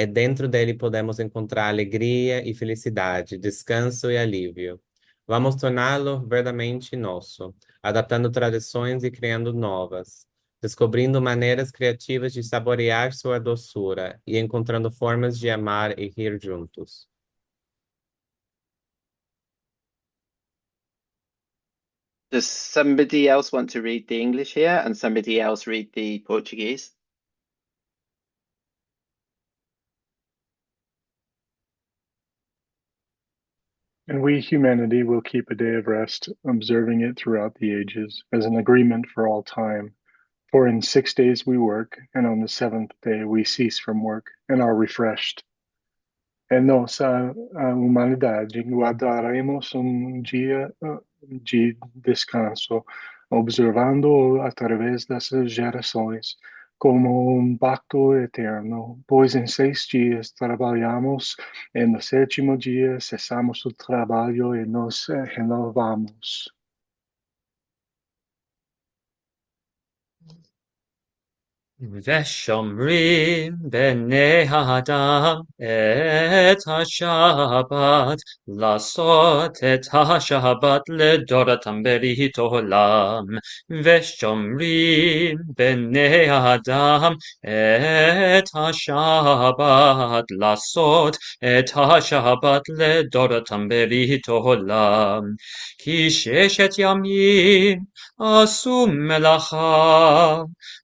E dentro dele podemos encontrar alegria e felicidade, descanso e alívio. Vamos torná-lo verdadeiramente nosso, adaptando tradições e criando novas, descobrindo maneiras criativas de saborear sua doçura e encontrando formas de amar e rir juntos. Does somebody else want to read the English here and somebody else read the Portuguese? And we, humanity, will keep a day of rest, observing it throughout the ages, as an agreement for all time. For in 6 days we work, and on the seventh day we cease from work and are refreshed. É nossa a humanidade. Guardaremos dia de descanso, observando através das gerações, como pacto eterno. Pois em 6 dias trabalhamos, e no sétimo dia cessamos o trabalho e nos renovamos. ושומרים בני האדם את השבת, לעשות את השבת לדורתם ברית עולם. ושומרים בני האדם את השבת, לעשות את השבת לדורתם ברית עולם. כי 6 ימים עשו מלאכה,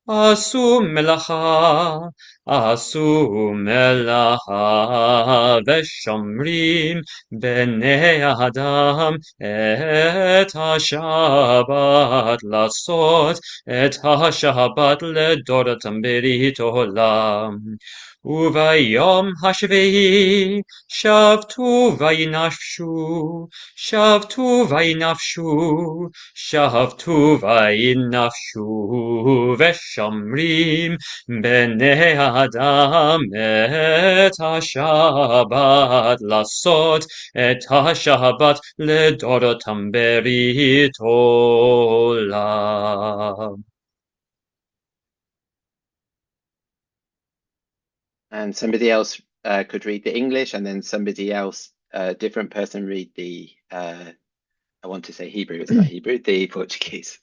עשו מלאכה, עשו מלאכה, ושומרים בני האדם את השבת, לעשות את השבת לדורתם ברית עולם. וביום השביעי שבתו וינפשו, שבתו וינפשו, שבתו וינפשו, ושומרים בני האדם את השבת, לעשות את השבת לדורותם ברית עולם. And somebody else could read the English, and then somebody else, a different person, read the, I want to say Hebrew, it's not Hebrew, the Portuguese.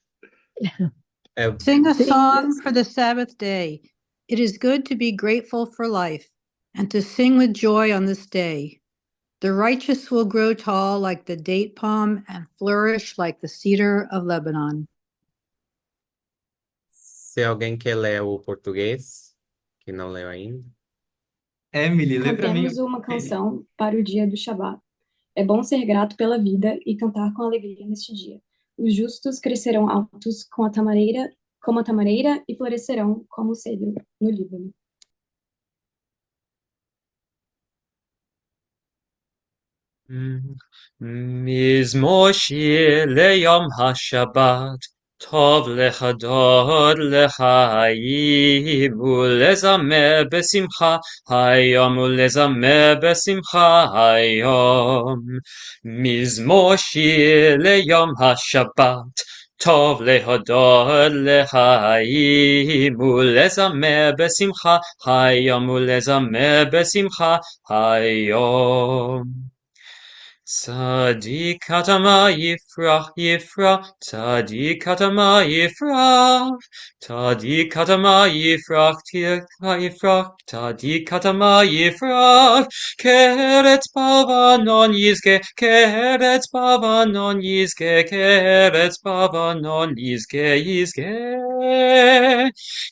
Sing a song for the Sabbath day. It is good to be grateful for life and to sing with joy on this day. The righteous will grow tall like the date palm and flourish like the cedar of Lebanon. Se alguém quer ler o português, que não leu ainda. Emily, lê pra mim. Cantemos uma canção para o dia do Shabat. É bom ser grato pela vida e cantar com alegria neste dia. Os justos crescerão altos como a tamareira e florescerão como o cedro no Líbano. מזמור שיר ליום השבת, טוב לחדור לחיים, ולזמר בשמחה היום, ולזמר בשמחה היום. מזמור שיר ליום השבת, טוב להודות לחיים, ולזמר בשמחה היום, ולזמר בשמחה היום. צדיק כתמה יפרח יפרח, צדיק כתמה יפרח, צדיק כתמה יפרח יפרח, צדיק כתמה יפרח, כארץ בלבנון יזכה, כארץ בלבנון יזכה, כארץ בלבנון יזכה יזכה,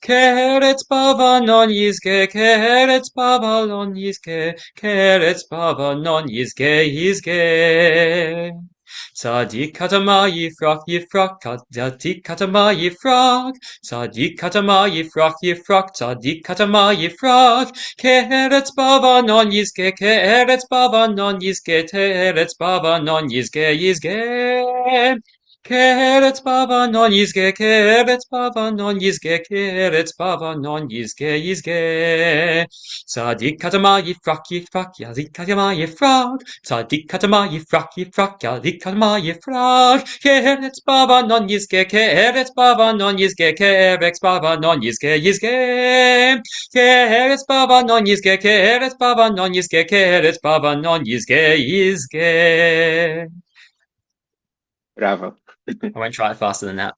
כארץ בלבנון יזכה, כארץ בלבנון יזכה, כארץ בלבנון יזכה יזכה. צדיק כתמה יפרח יפרח, צדיק כתמה יפרח, צדיק כתמה יפרח יפרח, צדיק כתמה יפרח, כארץ בלבנון יזכה, כארץ בלבנון יזכה, כארץ בלבנון יזכה יזכה. Keret bava non yizge, keret bava non yizge, keret bava non yizge, yizge. Tzadik katama yifrak, yifrak, yazik katama yifrak. Tzadik katama yifrak, yifrak, yazik katama yifrak. Keret bava non yizge, keret bava non yizge, keret bava non yizge, yizge. Keret bava non yizge, keret bava non yizge, keret bava non yizge, yizge. Bravo. I won't try it faster than that.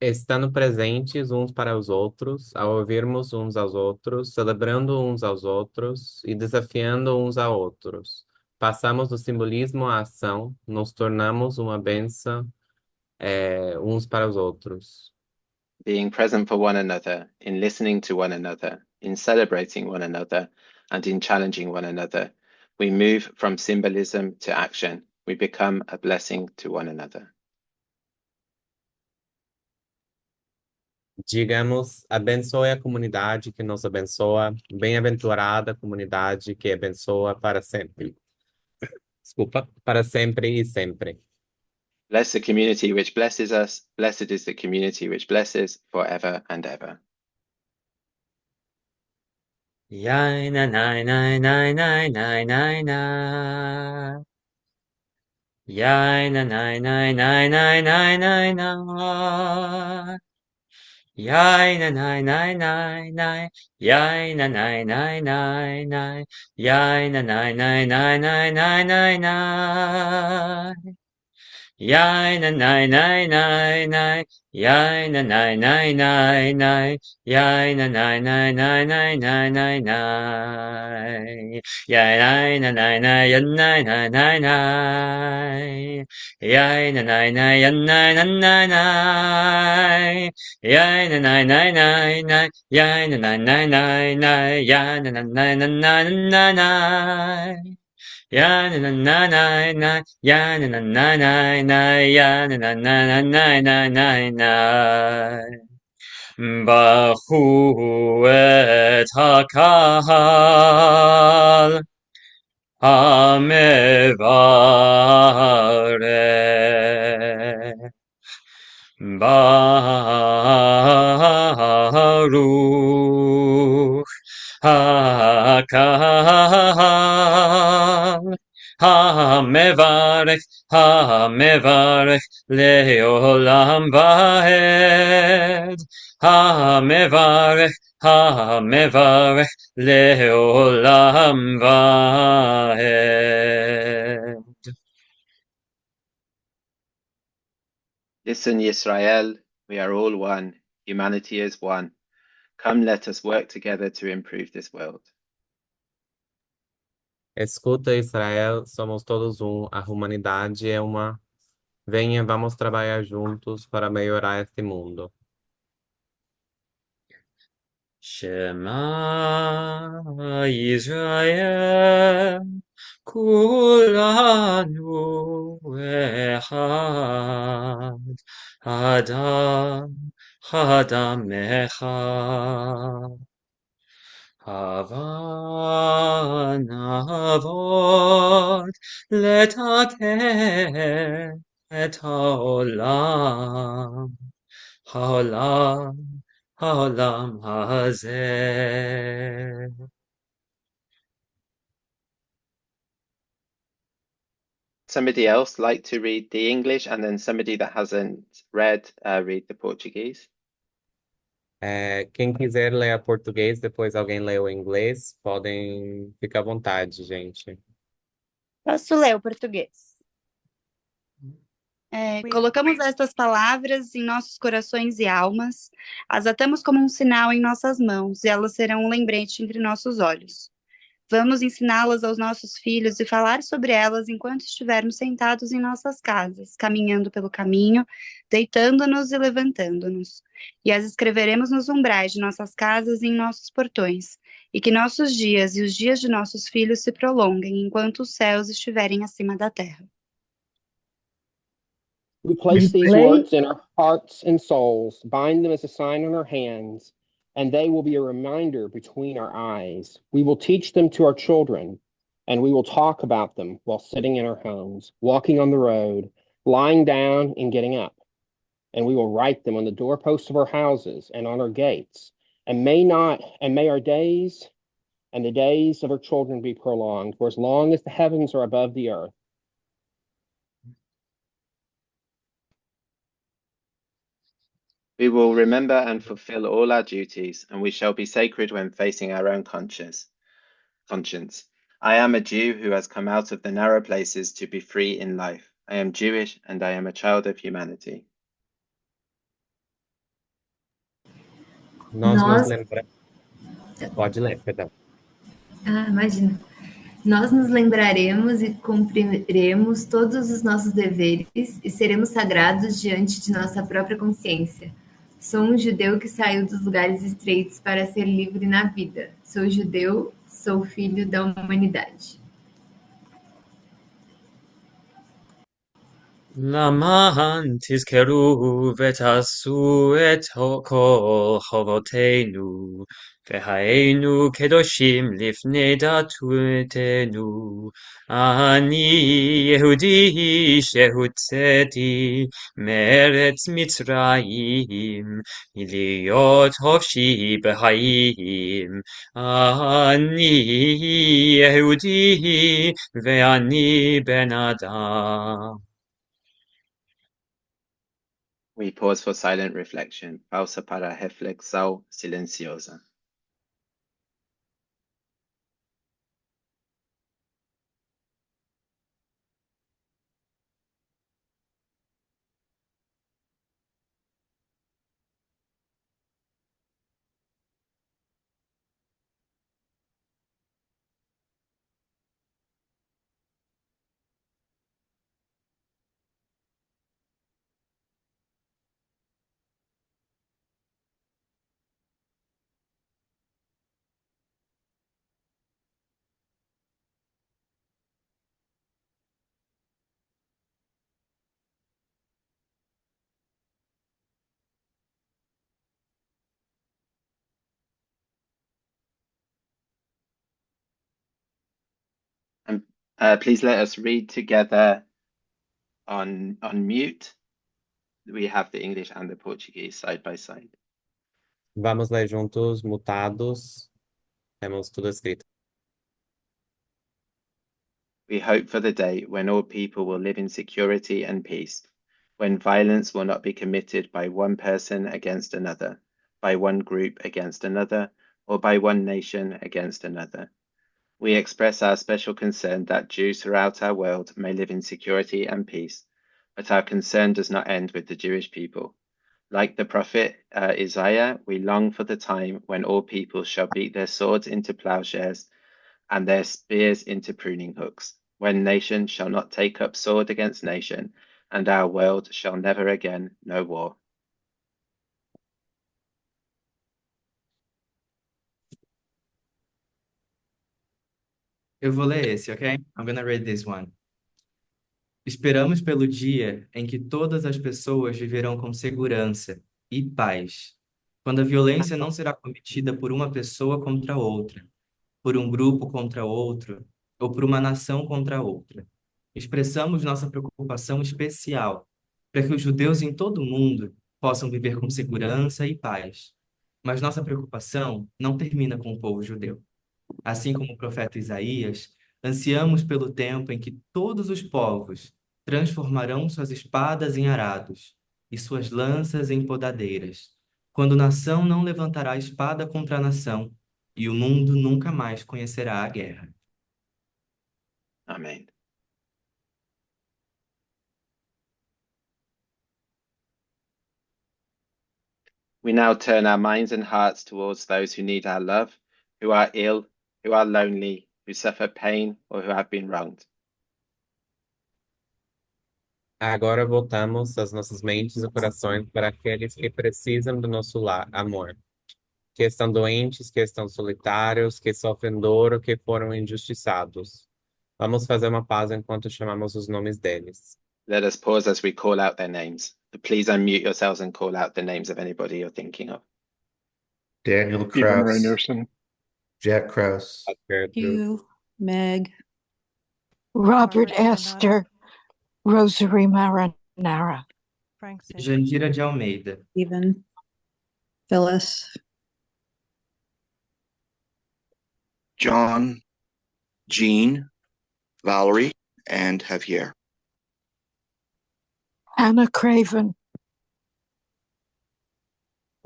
Estando presentes uns para os outros, ao ouvirmos uns aos outros, celebrando uns aos outros e desafiando uns a outros. Passamos do simbolismo à ação, nos tornamos uma bênção uns para os outros. Being present for one another, in listening to one another, in celebrating one another, and in challenging one another, we move from symbolism to action. We become a blessing to one another. Digamos, abençoe a comunidade que nos abençoa, bem-aventurada a comunidade que abençoa para sempre. Desculpa, para sempre e sempre. Bless the community which blesses us. Blessed is the community which blesses forever and ever. Yai na nai nai nai nai nai nai nai. Yai na nai nai nai nai nai nai nai. Yai na nai nai nai nai. Yai na nai nai nai nai. Yai na nai nai nai nai nai nai nai. Yai na nai nai nai nai. Yai na nai nai nai nai. Yai na nai nai nai nai nai nai nai. Yai nai na nai nai yan nai nai nai nai. Yai na nai nai yan nai nai nai nai. Yai na nai nai nai nai. Yai na nai nai nai nai. Yai na nai nai nai nai nai. Ya na na na na na, ya na na na na na, ya na na na na na na na. Bachu et hakahal hamevarech. Baruch HaKahal HaMevarech HaMevarech Leolam Vaed HaMevarech HaMevarech Leolam Vaed. Listen, Yisrael, we are all one. Humanity is one. Come, let us work together to improve this world. Escuta, Israel, somos todos um, a humanidade é uma. Venha, vamos trabalhar juntos para melhorar este mundo. Shema Yisrael, Kulanu Echad, Adam, Adam Echad. Hava navot letaken et haolam, haolam, haolam hazeh. Somebody else like to read the English, and then somebody that hasn't read, read the Portuguese. Quem quiser ler a português, depois alguém lê o inglês, podem ficar à vontade, gente. Posso ler o português? Colocamos estas palavras em nossos corações e almas, as atamos como um sinal em nossas mãos, e elas serão um lembrete entre nossos olhos. Vamos ensiná-las aos nossos filhos e falar sobre elas enquanto estivermos sentados em nossas casas, caminhando pelo caminho, deitando-nos e levantando-nos. E as escreveremos nos umbrais de nossas casas e em nossos portões, e que nossos dias e os dias de nossos filhos se prolonguem enquanto os céus estiverem acima da terra. We place these words in our hearts and souls, bind them as a sign on our hands, and they will be a reminder between our eyes. We will teach them to our children, and we will talk about them while sitting in our homes, walking on the road, lying down and getting up. And we will write them on the doorposts of our houses and on our gates. And may our days and the days of our children be prolonged for as long as the heavens are above the earth. We will remember and fulfill all our duties, and we shall be sacred when facing our own conscience. I am a Jew who has come out of the narrow places to be free in life. I am Jewish and I am a child of humanity. Nós nos Nós, lembramos. Pode ler, perdão. imagina. Nós nos lembraremos e cumpriremos todos os nossos deveres e seremos sagrados diante de nossa própria consciência. Sou um judeu que saiu dos lugares estreitos para ser livre na vida. Sou judeu, sou filho da humanidade. למען תזכרו ותעשו את כל חובותינו, והיינו קדושים לפני דתנו. אני יהודי שהוצאתי מארץ מצרים, להיות חופשי בחיים. אני יהודי ואני בן אדם. We pause for silent reflection. Pausa para reflexão silenciosa. And please let us read together on mute. We have the English and the Portuguese side by side. Vamos ler juntos, mutados. Temos tudo escrito. We hope for the day when all people will live in security and peace, when violence will not be committed by one person against another, by one group against another, or by one nation against another. We express our special concern that Jews throughout our world may live in security and peace, but our concern does not end with the Jewish people. Like the prophet Isaiah, we long for the time when all people shall beat their swords into plowshares and their spears into pruning hooks, when nation shall not take up sword against nation, and our world shall never again know war. Eu vou ler esse, ok? I'm gonna read this one. Esperamos pelo dia em que todas as pessoas viverão com segurança e paz, quando a violência não será cometida por uma pessoa contra outra, por um grupo contra outro, ou por uma nação contra outra. Expressamos nossa preocupação especial para que os judeus em todo o mundo possam viver com segurança e paz. Mas nossa preocupação não termina com o povo judeu. Assim como o profeta Isaías, ansiamos pelo tempo em que todos os povos transformarão suas espadas em arados e suas lanças em podadeiras, quando nação não levantará espada contra nação e o mundo nunca mais conhecerá a guerra. Amen. We now turn our minds and hearts towards those who need our love, who are ill, who are lonely, who suffer pain, or who have been wronged. Agora voltamos as nossas mentes e corações para aqueles que precisam do nosso amor, que estão doentes, que estão solitários, que sofrem dor ou que foram injustiçados. Vamos fazer uma pausa enquanto chamamos os nomes deles. Let us pause as we call out their names. Please unmute yourselves and call out the names of anybody you're thinking of. Daniel Stephen Kraus, Rainerson, Jack Kraus, Hugh, Meg, Robert Esther, Rosary Marinara, Jandira de Almeida, Stephen, Phyllis, John, Jean, Valerie, and Javier. Anna Craven,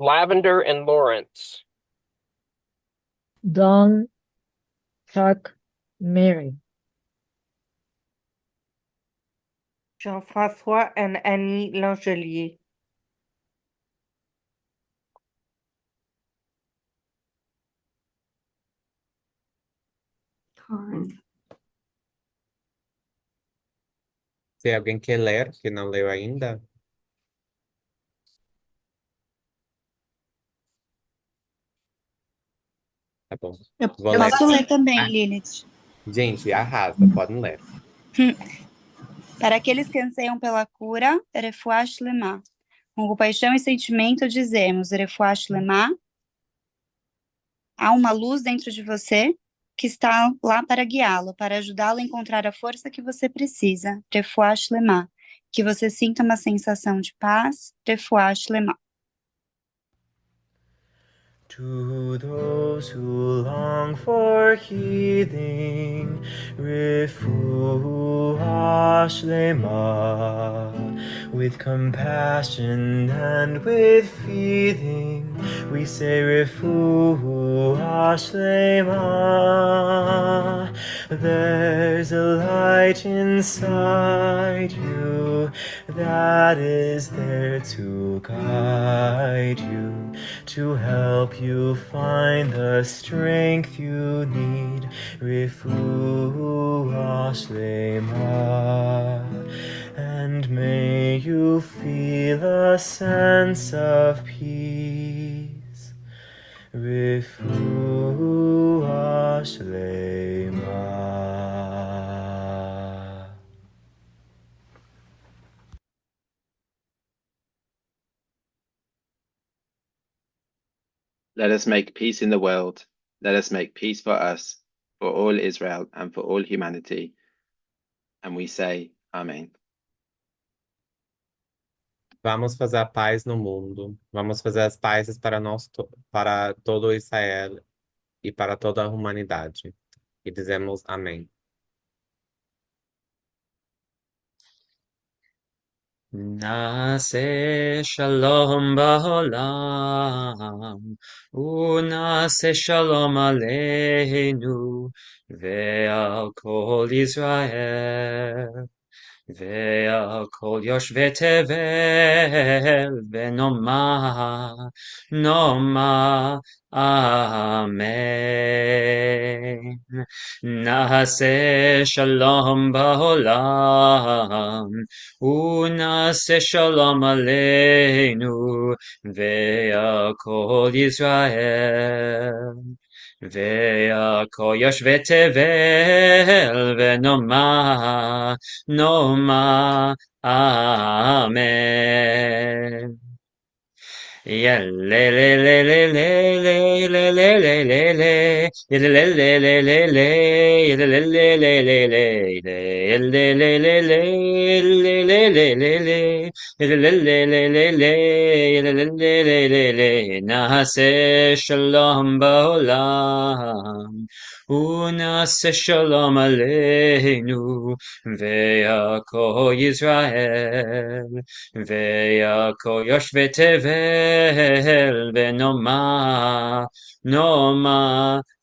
Lavender and Lawrence. Don, Chuck, Mary. Jean-François and Annie Langelier. Karen. Se alguém quer ler, que não leu ainda, tá bom. Vou Eu ler. posso ler também, Lilith. Gente, arrasa, podem ler. Para aqueles que anseiam pela cura, Refuah Shlema. Com compaixão e sentimento dizemos, Refuah Shlema. Há uma luz dentro de você que está lá para guiá-lo, para ajudá-lo a encontrar a força que você precisa, Refuah Shlema. Que você sinta uma sensação de paz, Refuah Shlema. To those who long for healing, Refuah Shlema. With compassion and with feeling, we say Refuah Shlema. There's a light inside you that is there to guide you, to help you find the strength you need. Refuah Shlema. And may you feel a sense of peace. Refuah Shlema. Let us make peace in the world. Let us make peace for us, for all Israel, and for all humanity. And we say, Amen. Vamos fazer a paz no mundo. Vamos fazer as pazes para nós, para todo Israel e para toda a humanidade. E dizemos amém. Nase shalom ba'olam, unase shalom aleinu, ve'al kol Yisrael, ve'al kol yoshvei tevel, ve'noma, noma, amen. Nase shalom ba'olam, ונעשה שלום עלינו ועל כל ישראל ועל כל יושבי תבל ונאמר אמן. נעשה שלום בעולם ונעשה שלום עלינו ועל כל ישראל ועל כל יושבי תבל ונאמר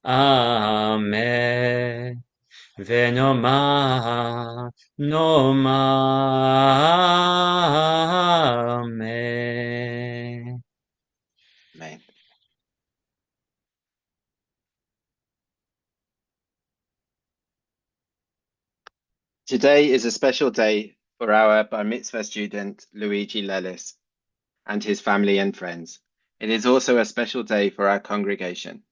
אמן. ונאמר amen. Amen. Today is a special day for our Bar Mitzvah student, Luiggi Lellis, and his family and friends. It is also a special day for our congregation.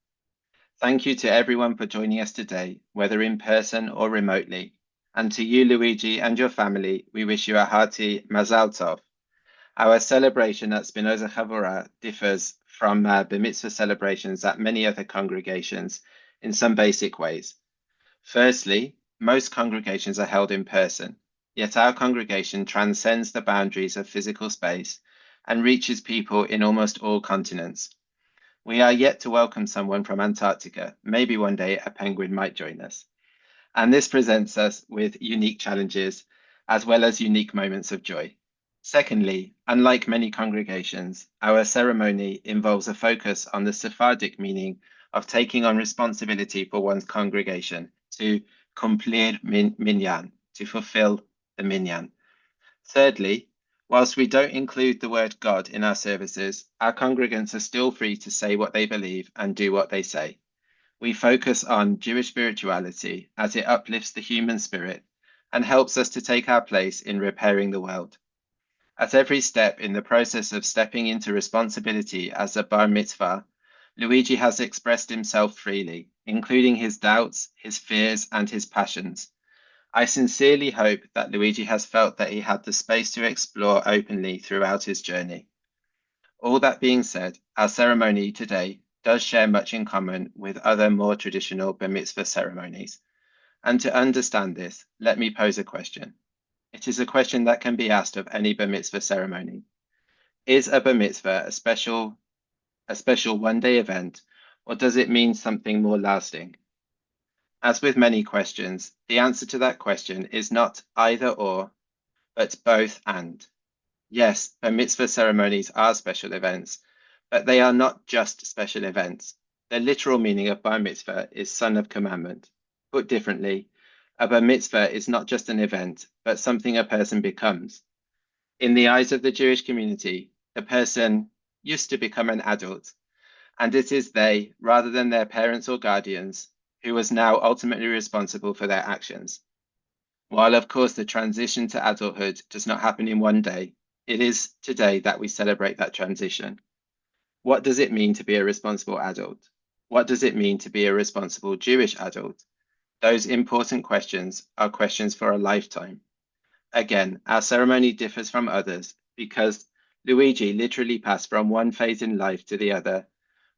Thank you to everyone for joining us today, whether in person or remotely. And to you, Luiggi, and your family, we wish you a hearty Mazal Tov. Our celebration at Spinoza Chavurah differs from Bar Mitzvah celebrations at many other congregations in some basic ways. Firstly, most congregations are held in person, yet our congregation transcends the boundaries of physical space and reaches people in almost all continents. We are yet to welcome someone from Antarctica. Maybe one day a penguin might join us. And this presents us with unique challenges as well as unique moments of joy. Secondly, unlike many congregations, our ceremony involves a focus on the Sephardic meaning of taking on responsibility for one's congregation, to cumplir Minyan, to fulfill the Minyan. Thirdly, whilst we don't include the word God in our services, our congregants are still free to say what they believe and do what they say. We focus on Jewish spirituality as it uplifts the human spirit and helps us to take our place in repairing the world. At every step in the process of stepping into responsibility as a bar mitzvah, Luiggi has expressed himself freely, including his doubts, his fears, and his passions. I sincerely hope that Luiggi has felt that he had the space to explore openly throughout his journey. All that being said, our ceremony today does share much in common with other more traditional bar mitzvah ceremonies. And to understand this, let me pose a question. It is a question that can be asked of any bar mitzvah ceremony. Is a bar mitzvah a special one-day event, or does it mean something more lasting? As with many questions, the answer to that question is not either or, but both and. Yes, bar mitzvah ceremonies are special events, but they are not just special events. The literal meaning of bar mitzvah is son of commandment. Put differently, a bar mitzvah is not just an event, but something a person becomes. In the eyes of the Jewish community, the person used to become an adult, and it is they, rather than their parents or guardians, who is now ultimately responsible for their actions. While, of course, the transition to adulthood does not happen in one day, it is today that we celebrate that transition. What does it mean to be a responsible adult? What does it mean to be a responsible Jewish adult? Those important questions are questions for a lifetime. Again, our ceremony differs from others because Luiggi literally passed from one phase in life to the other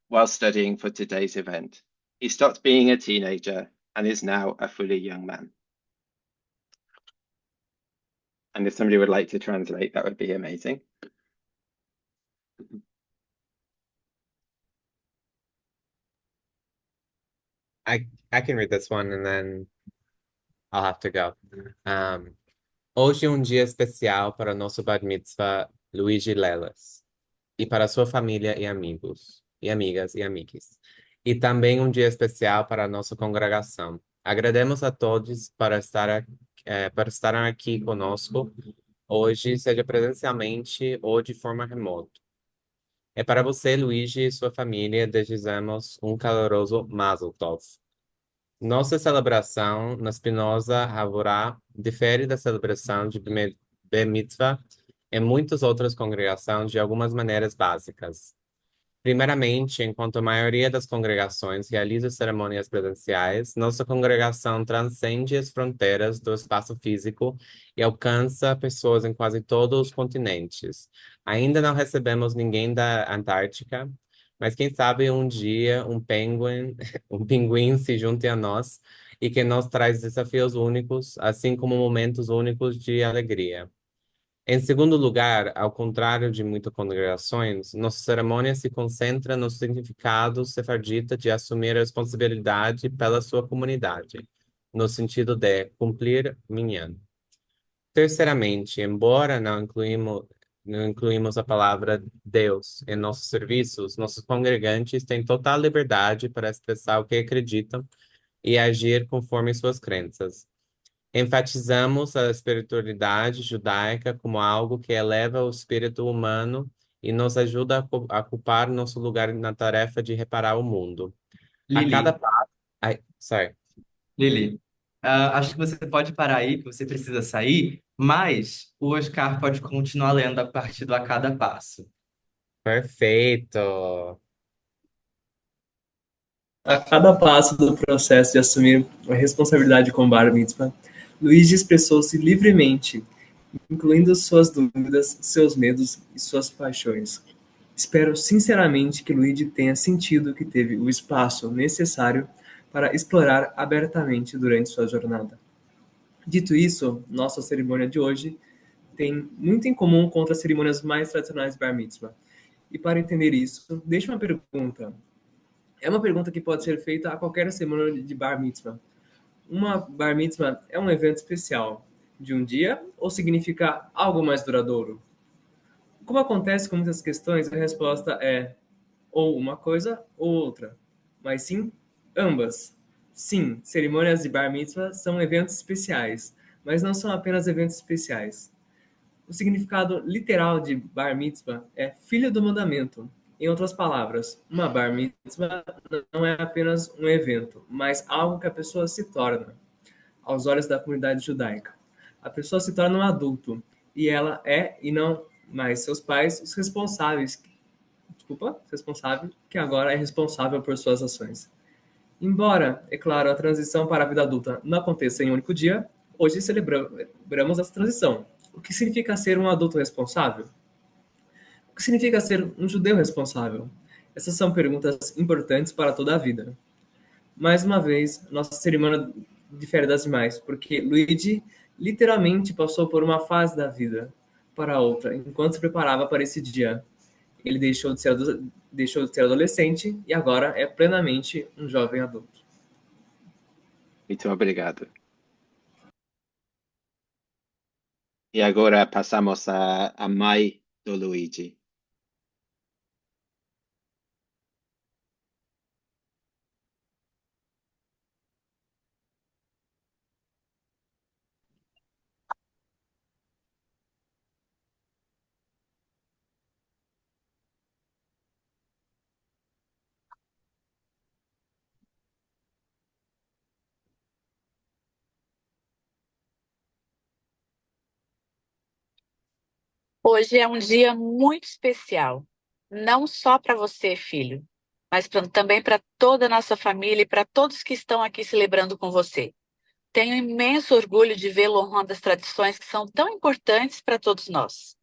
while studying for today's event. He stopped being a teenager and is now a fully young man. And if somebody would like to translate, that would be amazing. I can read this one and then I'll have to go. Hoje dia especial para nosso bar mitzvah Luiggi Lellis e para sua família e amigos, e amigas e amigues. E também dia especial para a nossa congregação. Agradecemos a todos para estarem aqui conosco hoje, seja presencialmente ou de forma remota. É para você, Luiggi, e sua família, desejamos caloroso Mazel Tov. Nossa celebração na Spinoza Havorá difere da celebração de Bar Mitzvah em muitas outras congregações de algumas maneiras básicas. Primeiramente, enquanto a maioria das congregações realiza cerimônias presenciais, nossa congregação transcende as fronteiras do espaço físico e alcança pessoas em quase todos os continentes. Ainda não recebemos ninguém da Antártica, mas quem sabe um dia um pinguim se junte a nós e que nos traz desafios únicos, assim como momentos únicos de alegria. Em segundo lugar, ao contrário de muitas congregações, nossa cerimônia se concentra no significado sefardita de assumir a responsabilidade pela sua comunidade, no sentido de cumprir Minyan. Terceiramente, embora não incluímos a palavra Deus em nossos serviços, nossos congregantes têm total liberdade para expressar o que acreditam e agir conforme suas crenças. Enfatizamos a espiritualidade judaica como algo que eleva o espírito humano e nos ajuda a ocupar nosso lugar na tarefa de reparar o mundo. A cada passo... Lili, acho que você pode parar aí, que você precisa sair, mas o Oscar pode continuar lendo a partir do A Cada Passo. Perfeito! A cada passo do processo de assumir a responsabilidade com Bar Mitzvah, Luiggi expressou-se livremente, incluindo suas dúvidas, seus medos e suas paixões. Espero sinceramente que Luigi tenha sentido que teve o espaço necessário para explorar abertamente durante sua jornada. Dito isso, nossa cerimônia de hoje tem muito em comum com outras cerimônias mais tradicionais de Bar Mitzvah. E para entender isso, deixe uma pergunta. É uma pergunta que pode ser feita a qualquer cerimônia de Bar Mitzvah. Uma Bar Mitzvah é um evento especial de um dia ou significa algo mais duradouro? Como acontece com muitas questões, a resposta é ou uma coisa ou outra, mas sim ambas. Sim, cerimônias de Bar Mitzvah são eventos especiais, mas não são apenas eventos especiais. O significado literal de Bar Mitzvah é filho do mandamento. Em outras palavras, uma Bar Mitzvah não é apenas um evento, mas algo que a pessoa se torna, aos olhos da comunidade judaica. A pessoa se torna um adulto e ela é, e não mais seus pais, os responsáveis, responsável, que agora é responsável por suas ações. Embora, é claro, a transição para a vida adulta não aconteça em um único dia, hoje celebramos essa transição. O que significa ser um adulto responsável? O que significa ser um judeu responsável? Essas são perguntas importantes para toda a vida. Mais uma vez, nossa cerimônia difere das demais, porque Luigi literalmente passou por uma fase da vida para outra, enquanto se preparava para esse dia. Ele deixou de ser adolescente e agora é plenamente um jovem adulto. Muito obrigado. E agora passamos a mãe do Luigi. Hoje é um dia muito especial, não só para você, filho, mas também para toda a nossa família e para todos que estão aqui celebrando com você. Tenho imenso orgulho de vê-lo honrando as tradições que são tão importantes para todos nós.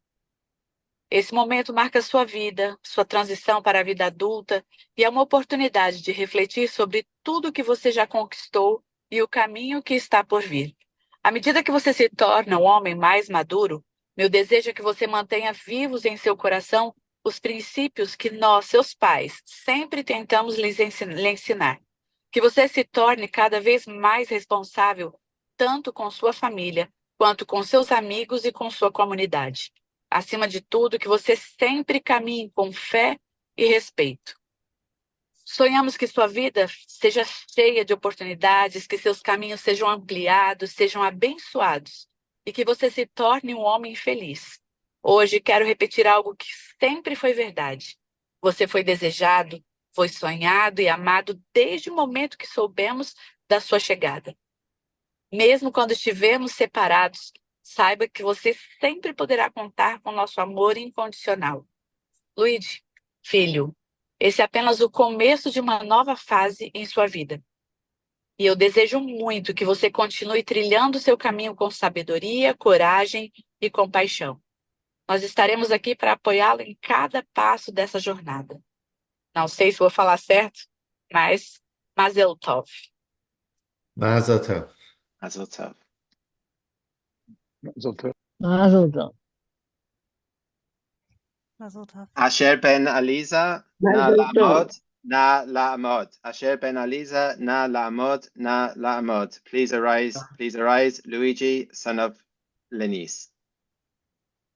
Esse momento marca sua vida, sua transição para a vida adulta e é uma oportunidade de refletir sobre tudo que você já conquistou e o caminho que está por vir. À medida que você se torna um homem mais maduro, meu desejo é que você mantenha vivos em seu coração os princípios que nós, seus pais, sempre tentamos lhe ensinar. Que você se torne cada vez mais responsável, tanto com sua família, quanto com seus amigos e com sua comunidade. Acima de tudo, que você sempre caminhe com fé e respeito. Sonhamos que sua vida seja cheia de oportunidades, que seus caminhos sejam ampliados, sejam abençoados e que você se torne um homem feliz. Hoje quero repetir algo que sempre foi verdade. Você foi desejado, foi sonhado e amado desde o momento que soubemos da sua chegada. Mesmo quando estivermos separados, saiba que você sempre poderá contar com nosso amor incondicional. Luigi, filho, esse é apenas o começo de uma nova fase em sua vida. E eu desejo muito que você continue trilhando seu caminho com sabedoria, coragem e compaixão. Nós estaremos aqui para apoiá-lo em cada passo dessa jornada. Não sei se vou falar certo, mas Mazel Tov. Mazel tov. Mazel tov. Mazel tov. Mazel tov. Mazel tov. Asher ben Aliza, na Mazel tov. la'amod, na la'amod. Asher ben Aliza, na la'amod, na la'amod. Please arise, Luigi, son of Lellis.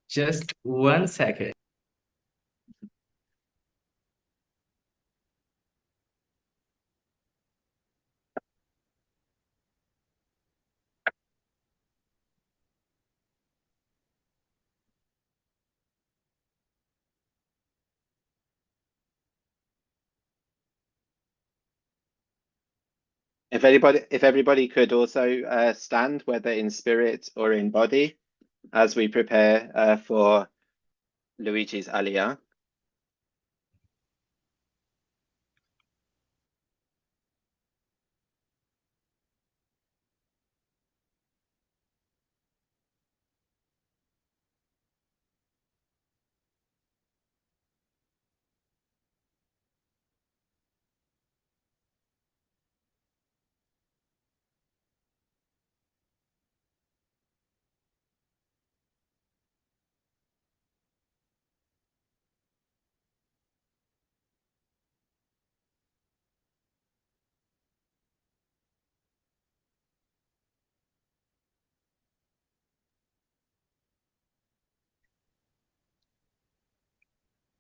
Just 1 second. If everybody could also stand, whether in spirit or in body, as we prepare for Luigi's Aliyah.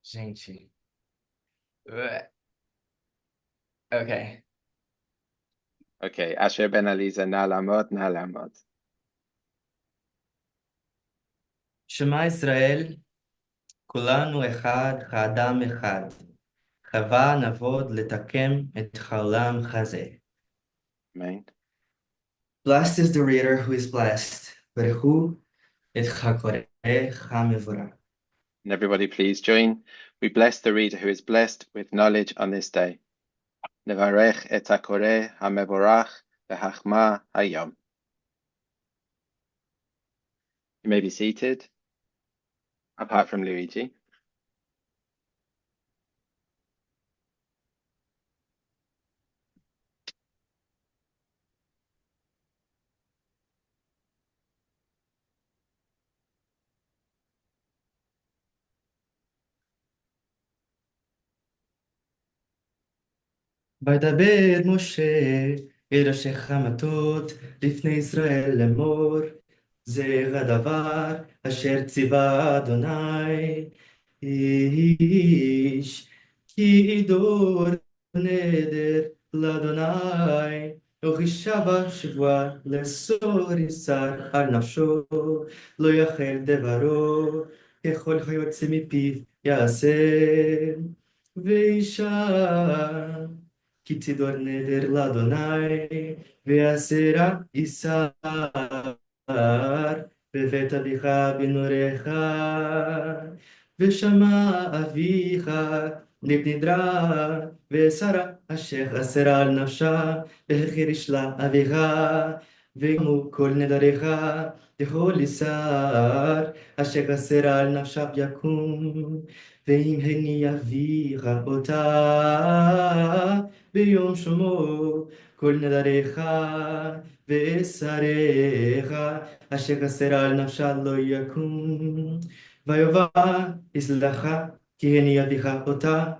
Gente. Okay. Okay, Asher ben Aliza, na lamod, na lamod. Shema Israel, כולנו אחד, האדם אחד. חווה נעבוד לתקם את העולם הזה. Amen. Blessed is the reader who is blessed, ברכו את הקורא המבורך. And everybody please join. We bless the reader who is blessed with knowledge on this day. Nevarech et hakore hamevorach v'hachma hayom. You may be seated, apart from Luigi. וידבר משה אל ראשי חמתות לפני ישראל לאמור, זה הדבר אשר ציווה אדוני, איש כי ידור נדר לאדוני, וכשבע שבועה לאסור ישר על נפשו, לא יחל דברו, ככל היוצא מפיו יעשה, ואישה כי תדור נדר לאדוני, ועשרה ישר בבית אביך בנוריך, ושמע אביך נדרה, ושרה אשר אסרה על נפשה, והחיריש לה אביך, וימו כל נדריך, לכל ישר אשר אסרה על נפשה יקום, ואם הני אביך אותה ביום שמו כל נדריך ושריך אשר אסרה על נפשה לא יקום, ויובא יסלחה כי הני אביך אותה,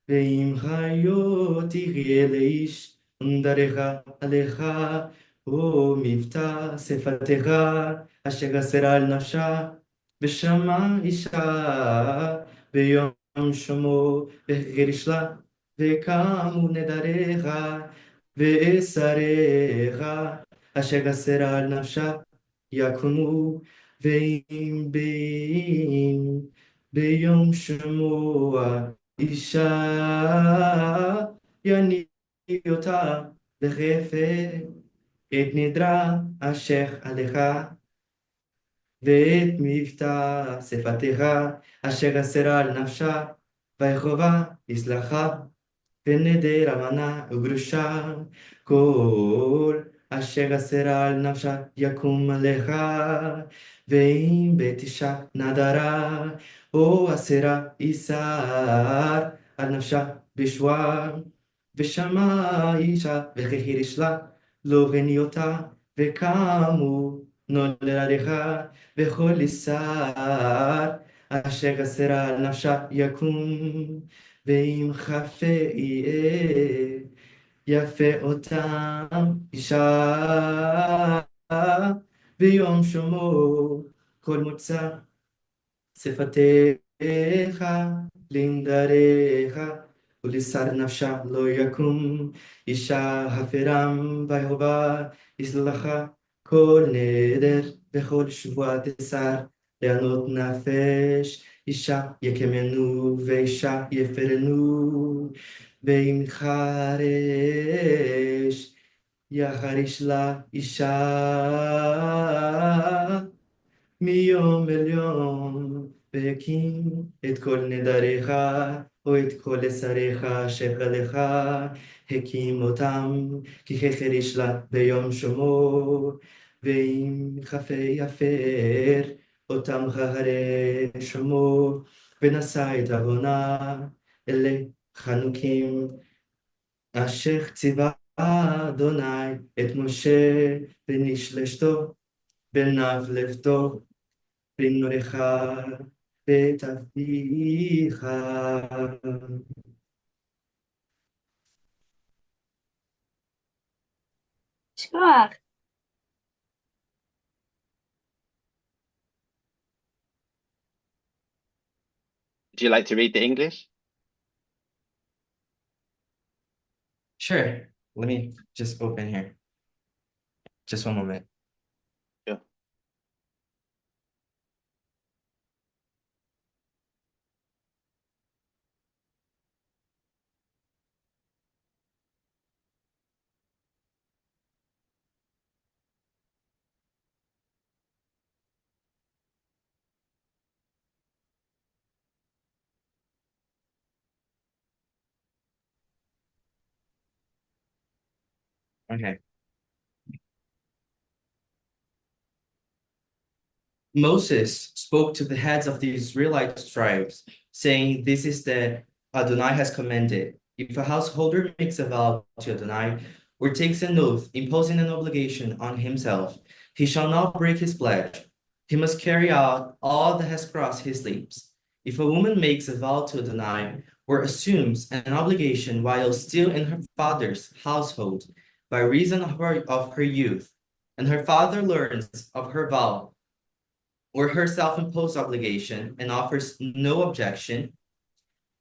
ואם חיו תחיה לאיש ונדריך עליך, או מבטא שפתיך אשר אסרה על נפשה, ושמע אישה ביום שמו והחיריש לה, וקמו נדריך ושריך אשר אסרה על נפשה יקומו, ואם ביום שמוע אישה יניק אותה בחפר את נדרה אשר עליך, ואת מבטא שפתיך אשר אסרה על נפשה, ויחובה יסלחה, ונדר אמנה וגרושה, כל אשר אסרה על נפשה יקום עליך, ואם בית אישה נדרה, או אסרה יסר על נפשה בשבועה, ושמע אישה וכחיריש לה, לא הניותה, וקמו נולדיך, וכל יסר אשר אסרה על נפשה יקום, ואם חפה יהיה יפה אותם אישה ביום שמו כל מוצא שפתיך לנדריך, ולשר נפשה לא יקום, אישה הפרם ויהובה יסלחה כל נדר וכל שבועה תסר לענות נפש, אישה יקמנו ואישה יפרנו, ואם חרש יחריש לה אישה מיום אל יום, והקים את כל נדריך או את כל שריך אשר עליך, הקים אותם כי החריש לה ביום שמו, ואם חפה יפר אותם אחרי שמו, ונשא את עוונה אלה חנוקים, אשר ציווה אדוני את משה ונשלשתו בניו לבתו, בנורך בית אביך. שכוח. Would you like to read the English? Sure. Let me just open here. Just one moment. Sure. Okay. Moses spoke to the heads of the Israelite tribes, saying, "This is the Adonai has commanded. If a householder makes a vow to Adonai or takes an oath imposing an obligation on himself, he shall not break his pledge. He must carry out all that has crossed his lips. If a woman makes a vow to Adonai or assumes an obligation while still in her father's household by reason of her youth, and her father learns of her vow or her self-imposed obligation and offers no objection,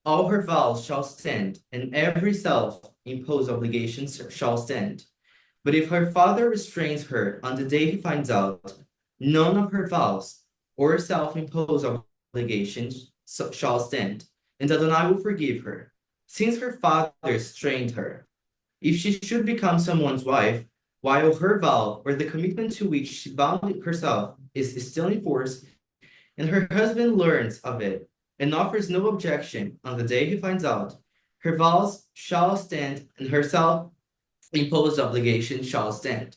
all her vows shall stand, and every self-imposed obligation shall stand. But if her father restrains her on the day he finds out, none of her vows or self-imposed obligations shall stand, and Adonai will forgive her, since her father restrained her. If she should become someone's wife, while her vow or the commitment to which she bound herself is still in force, and her husband learns of it and offers no objection on the day he finds out, her vows shall stand and her self-imposed obligation shall stand.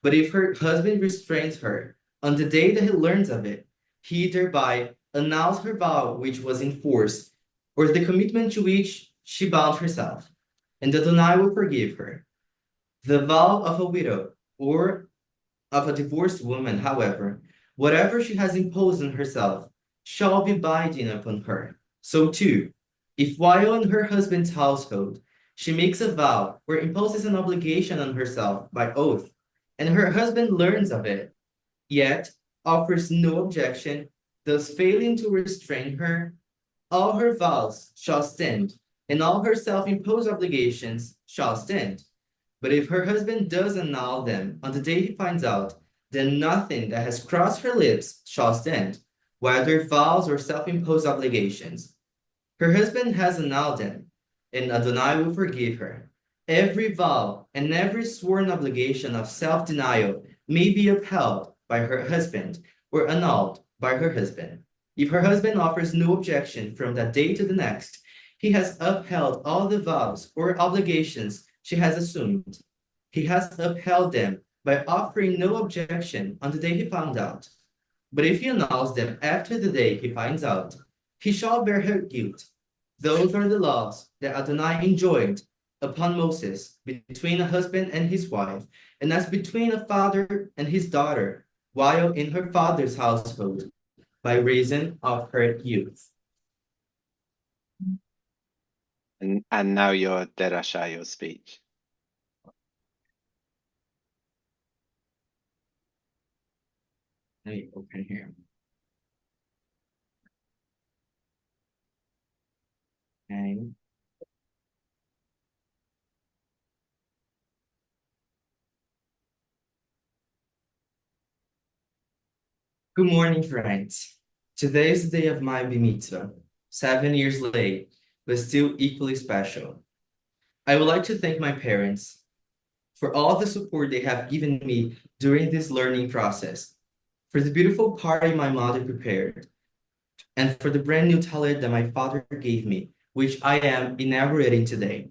But if her husband restrains her on the day that he learns of it, he thereby annuls her vow which was in force, or the commitment to which she bound herself, and Adonai will forgive her. The vow of a widow or of a divorced woman, however, whatever she has imposed on herself shall be binding upon her. So too, if while in her husband's household she makes a vow or imposes an obligation on herself by oath, and her husband learns of it, yet offers no objection, thus failing to restrain her, all her vows shall stand, and all her self-imposed obligations shall stand. But if her husband does annul them on the day he finds out, then nothing that has crossed her lips shall stand, whether vows or self-imposed obligations. Her husband has annulled them, and Adonai will forgive her. Every vow and every sworn obligation of self-denial may be upheld by her husband or annulled by her husband. If her husband offers no objection from that day to the next, he has upheld all the vows or obligations she has assumed. He has upheld them by offering no objection on the day he found out. But if he annuls them after the day he finds out, he shall bear her guilt. Those are the laws that Adonai enjoined upon Moses between a husband and his wife, and as between a father and his daughter, while in her father's household, by reason of her youth. And now your derashah, your speech. Let me open here. Okay. Good morning, friends. Today is the day of my Mitzvah, 7 years late, but still equally special. I would like to thank my parents for all the support they have given me during this learning process, for the beautiful party my mother prepared, and for the brand new talent that my father gave me, which I am inaugurating today.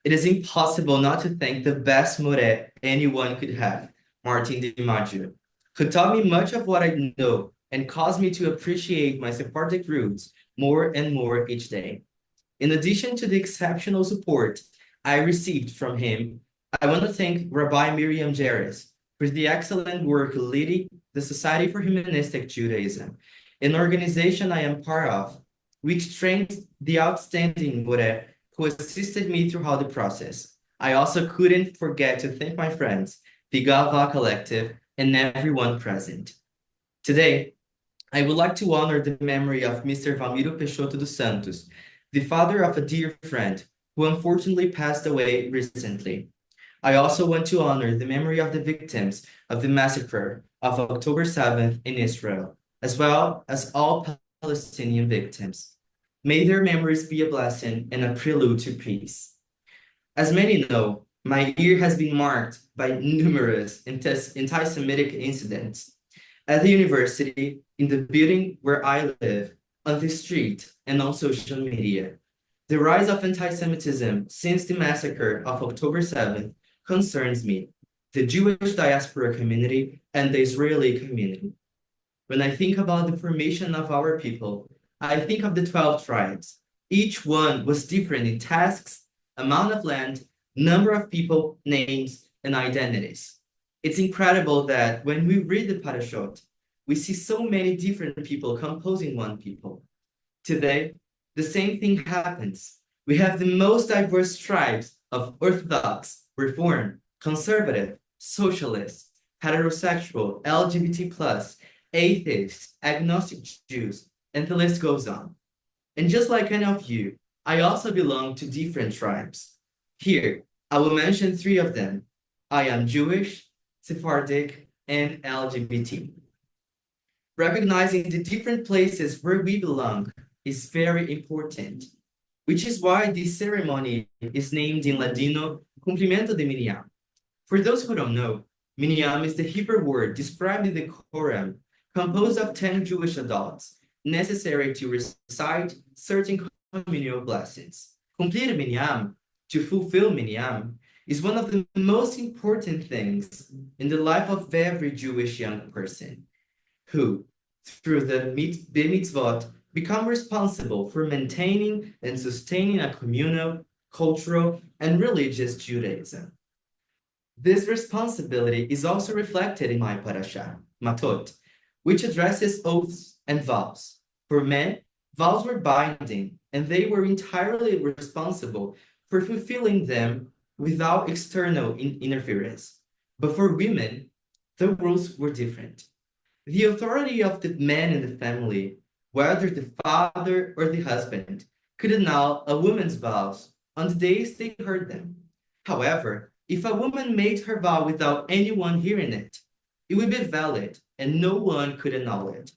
It is impossible not to thank the best more anyone could have, Martin DiMaggio, who taught me much of what I know and caused me to appreciate my Sephardic roots more and more each day. In addition to the exceptional support I received from him, I want to thank Rabbi Miriam Jerez for the excellent work leading the Society for Humanistic Judaism, an organization I am part of, which trained the outstanding More who assisted me throughout the process. I also couldn't forget to thank my friends, the Gava Collective, and everyone present. Today, I would like to honor the memory of Mr. Valmiro Peixoto dos Santos, the father of a dear friend who unfortunately passed away recently. I also want to honor the memory of the victims of the massacre of October 7th in Israel, as well as all Palestinian victims. May their memories be a blessing and a prelude to peace. As many know, my year has been marked by numerous anti-Semitic incidents at the university, in the building where I live, on the street, and on social media. The rise of anti-Semitism since the massacre of October 7th concerns me, the Jewish diaspora community, and the Israeli community. When I think about the formation of our people, I think of the 12 tribes. Each one was different in tasks, amount of land, number of people, names, and identities. It's incredible that when we read the Parashot, we see so many different people composing one people. Today, the same thing happens. We have the most diverse tribes of Orthodox, Reform, Conservative, Socialist, Heterosexual, LGBT+, atheists, agnostic Jews, and the list goes on. And just like any of you, I also belong to different tribes. Here, I will mention 3 of them. I am Jewish, Sephardic, and LGBT. Recognizing the different places where we belong is very important, which is why this ceremony is named in Ladino Kumplimiento de Minyan. For those who don't know, Minyan is the Hebrew word described in the Quran, composed of 10 Jewish adults, necessary to recite certain communal blessings. Complete Minyan, to fulfill Minyan, is one of the most important things in the life of every Jewish young person, who, through the mitzvot, become responsible for maintaining and sustaining a communal, cultural, and religious Judaism. This responsibility is also reflected in my parasha, Matot, which addresses oaths and vows. For men, vows were binding, and they were entirely responsible for fulfilling them without external interference. But for women, the rules were different. The authority of the man in the family, whether the father or the husband, could annul a woman's vows on the days they heard them. However, if a woman made her vow without anyone hearing it, it would be valid and no one could annul it.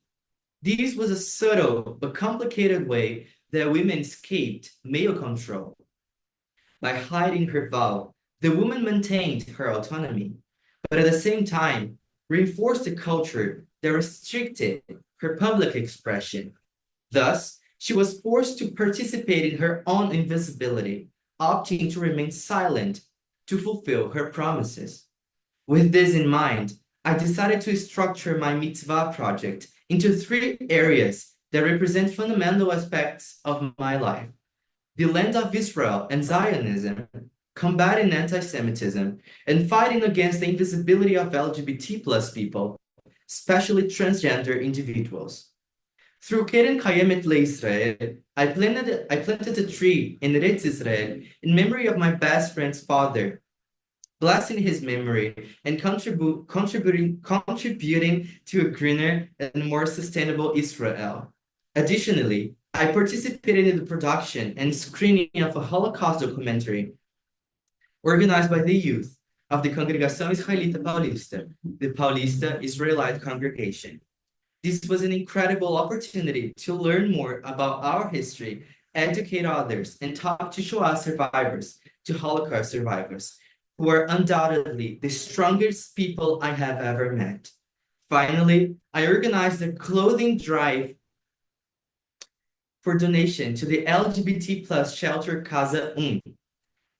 This was a subtle but complicated way that women escaped male control. By hiding her vow, the woman maintained her autonomy, but at the same time, reinforced a culture that restricted her public expression. Thus, she was forced to participate in her own invisibility, opting to remain silent to fulfill her promises. With this in mind, I decided to structure my Mitzvah project into 3 areas that represent fundamental aspects of my life: the land of Israel and Zionism, combating anti-Semitism, and fighting against the invisibility of LGBT+ people, especially transgender individuals. Through Keren Kayemet LeIsrael, I planted a tree in Eretz Israel in memory of my best friend's father, blessing his memory and contributing to a greener and more sustainable Israel. Additionally, I participated in the production and screening of a Holocaust documentary organized by the youth of the Congregação Israelita Paulista, the Paulista Israelite congregation. This was an incredible opportunity to learn more about our history, educate others, and talk to Shoah survivors, to Holocaust survivors, who are undoubtedly the strongest people I have ever met. Finally, I organized a clothing drive for donation to the LGBT+ shelter Casa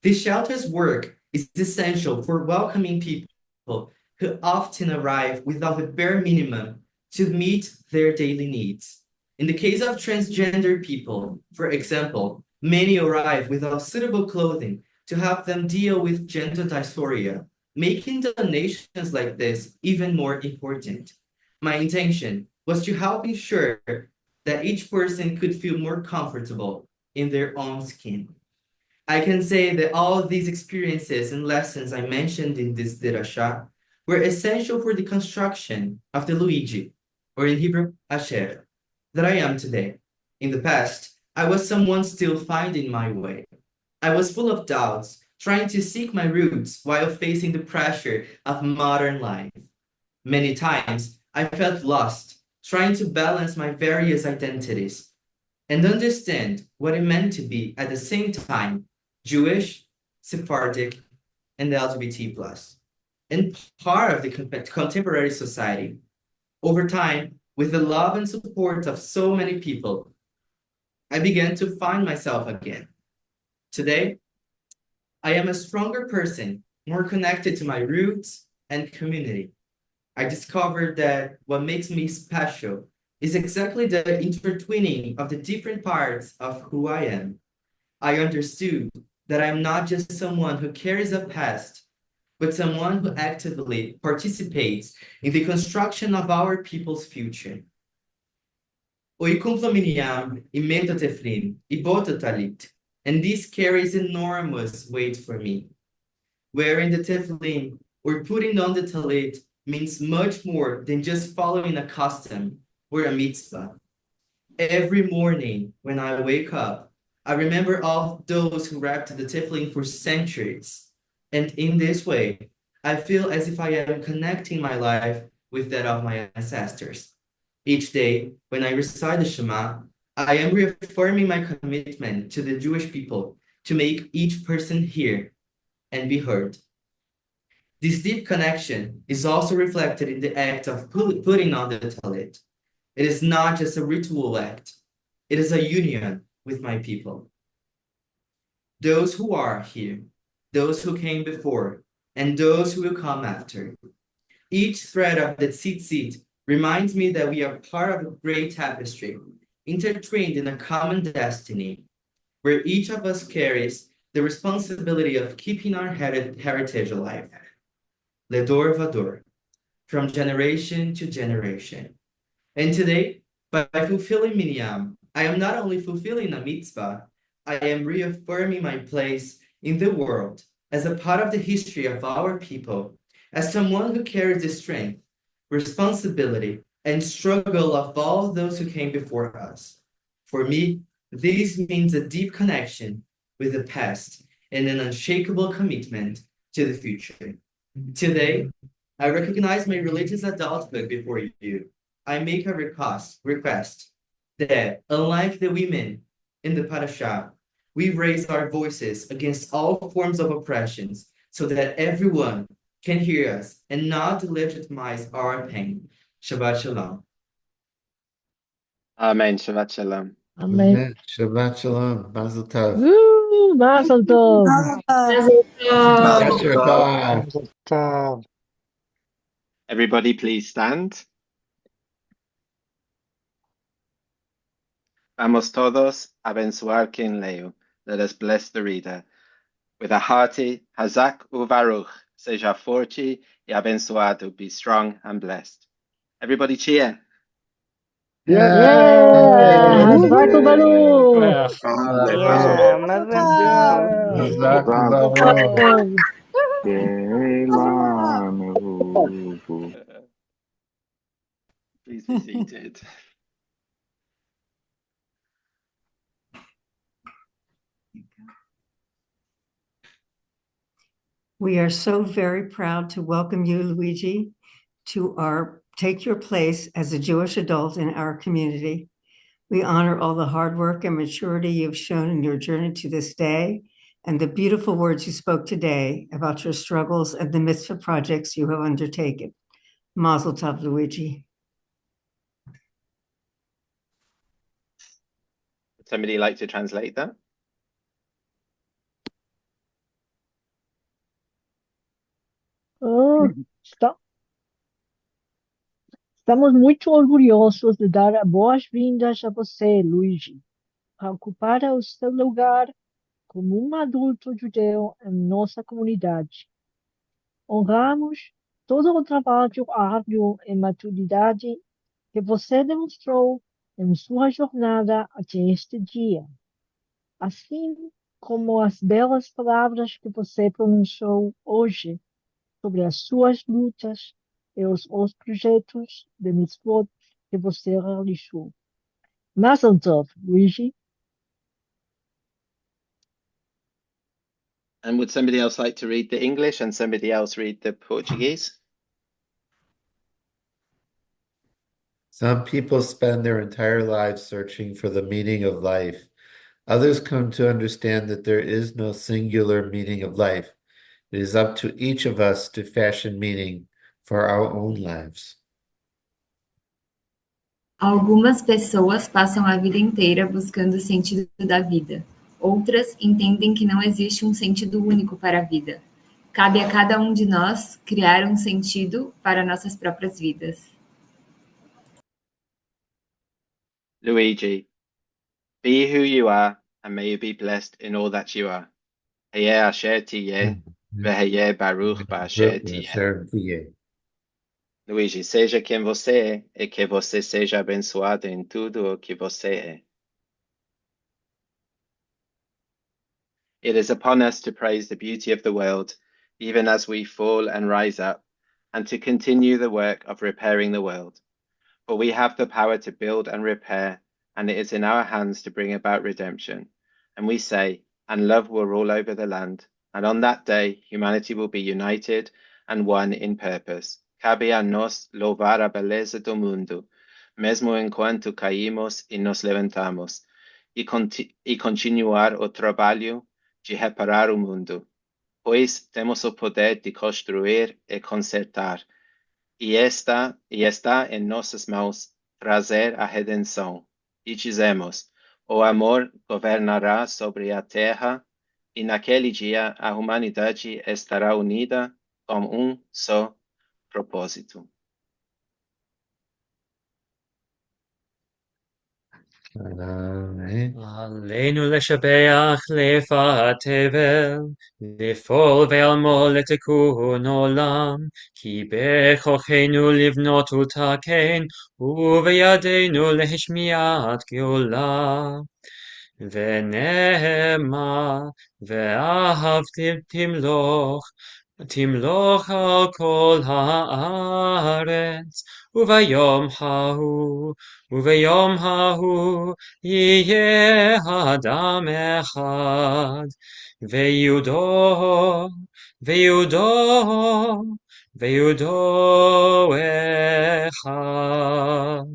This shelter's work is essential for welcoming people who often arrive without the bare minimum to meet their daily needs. In the case of transgender people, for example, many arrive without suitable clothing to help them deal with gender dysphoria, making donations like this even more important. My intention was to help ensure that each person could feel more comfortable in their own skin. I can say that all of these experiences and lessons I mentioned in this dirasha were essential for the construction of the Luiggi, or in Hebrew, asher, that I am today. In the past, I was someone still finding my way. I was full of doubts, trying to seek my roots while facing the pressure of modern life. Many times, I felt lost, trying to balance my various identities and understand what it meant to be at the same time Jewish, Sephardic, and LGBT+, and part of the contemporary society. Over time, with the love and support of so many people, I began to find myself again. Today, I am a stronger person, more connected to my roots and community. I discovered that what makes me special is exactly the intertwining of the different parts of who I am. I understood that I am not just someone who carries a past, but someone who actively participates in the construction of our people's future. Hoy cumplo Minyan, y meto teflin, y boto talit, and this carries enormous weight for me. Wearing the tefillin or putting on the talit means much more than just following a custom or a mitzvah. Every morning when I wake up, I remember all those who wrapped the tefillin for centuries. And in this way, I feel as if I am connecting my life with that of my ancestors. Each day, when I recite the Shema, I am reaffirming my commitment to the Jewish people to make each person hear and be heard. This deep connection is also reflected in the act of putting on the talit. It is not just a ritual act, it is a union with my people. Those who are here, those who came before, and those who will come after. Each thread of the tzitzit reminds me that we are part of a great tapestry, intertwined in a common destiny, where each of us carries the responsibility of keeping our heritage alive. Ledor vador, from generation to generation. And today, by fulfilling Minyan, I am not only fulfilling a mitzvah, I am reaffirming my place in the world as a part of the history of our people, as someone who carries the strength, responsibility, and struggle of all those who came before us. For me, this means a deep connection with the past and an unshakable commitment to the future. Today, I recognize my religious adulthood before you. I make a request that, unlike the women in the parasha, we raise our voices against all forms of oppressions so that everyone can hear us and not legitimize our pain. Shabbat Shalom. Amen. Shabbat Shalom. Amen. Shabbat Shalom. Mazel Tov. Mazel tov. Mazel tov. Yasher Tov. Mazel tov. Everybody, please stand. Vamos todos a benzuar quien leo. Let us bless the reader. With a hearty Hazak Uvaruch, seja forte e abençoado, be strong and blessed. Everybody cheer. Yeah, Hazak u'Baruch. Yeah, Mazel Tov. Hazak Mazel Baruch. tov. Please be seated. We are so very proud to welcome you, Luiggi, to take your place as a Jewish adult in our community. We honor all the hard work and maturity you've shown in your journey to this day and the beautiful words you spoke today about your struggles and the mitzvah projects you have undertaken. Mazel tov, Luiggi. Would somebody like to translate that? Estamos muito orgulhosos de dar boas-vindas a você, Luiggi, a ocupar o seu lugar como um adulto judeu em nossa comunidade. Honramos todo o trabalho árduo e maturidade que você demonstrou em sua jornada até este dia, assim como as belas palavras que você pronunciou hoje sobre as suas lutas e os projetos de Mitzvot que você realizou. Mazel tov, Luigi. And would somebody else like to read the English and somebody else read the Portuguese? Some people spend their entire lives searching for the meaning of life. Others come to understand that there is no singular meaning of life. It is up to each of us to fashion meaning for our own lives. Algumas pessoas passam a vida inteira buscando o sentido da vida. Outras entendem que não existe um sentido único para a vida. Cabe a cada um de nós criar um sentido para nossas próprias vidas. Luigi, be who you are, and may you be blessed in all that you are. Hayeh asher tiyeh, vehayeh baruch ba'asher tiyeh. Luigi, seja quem você é e que você seja abençoado em tudo o que você é. It is upon us to praise the beauty of the world, even as we fall and rise up, and to continue the work of repairing the world. For we have the power to build and repair, and it is in our hands to bring about redemption. And we say, and love will rule over the land, and on that day humanity will be united and one in purpose. Cabe a nos louvar a beleza do mundo, mesmo enquanto caímos e nos levantamos, e continuar o trabalho de reparar o mundo, pois temos o poder de construir e consertar, e está em nossas mãos trazer a redenção. E dizemos, o amor governará sobre a terra, e naquele dia a humanidade estará unida com só propósito. Aleinu leshabeach lefa tevel, lefol ve'almol letikun olam, ki bechochenu livnot utaken, uveyadeinu lehishmiat geola. Ve'nehema ve'ahavtim timloch al kol haaretz, uvayom hahu, יהיה אדם אחד, ויהודו אחד.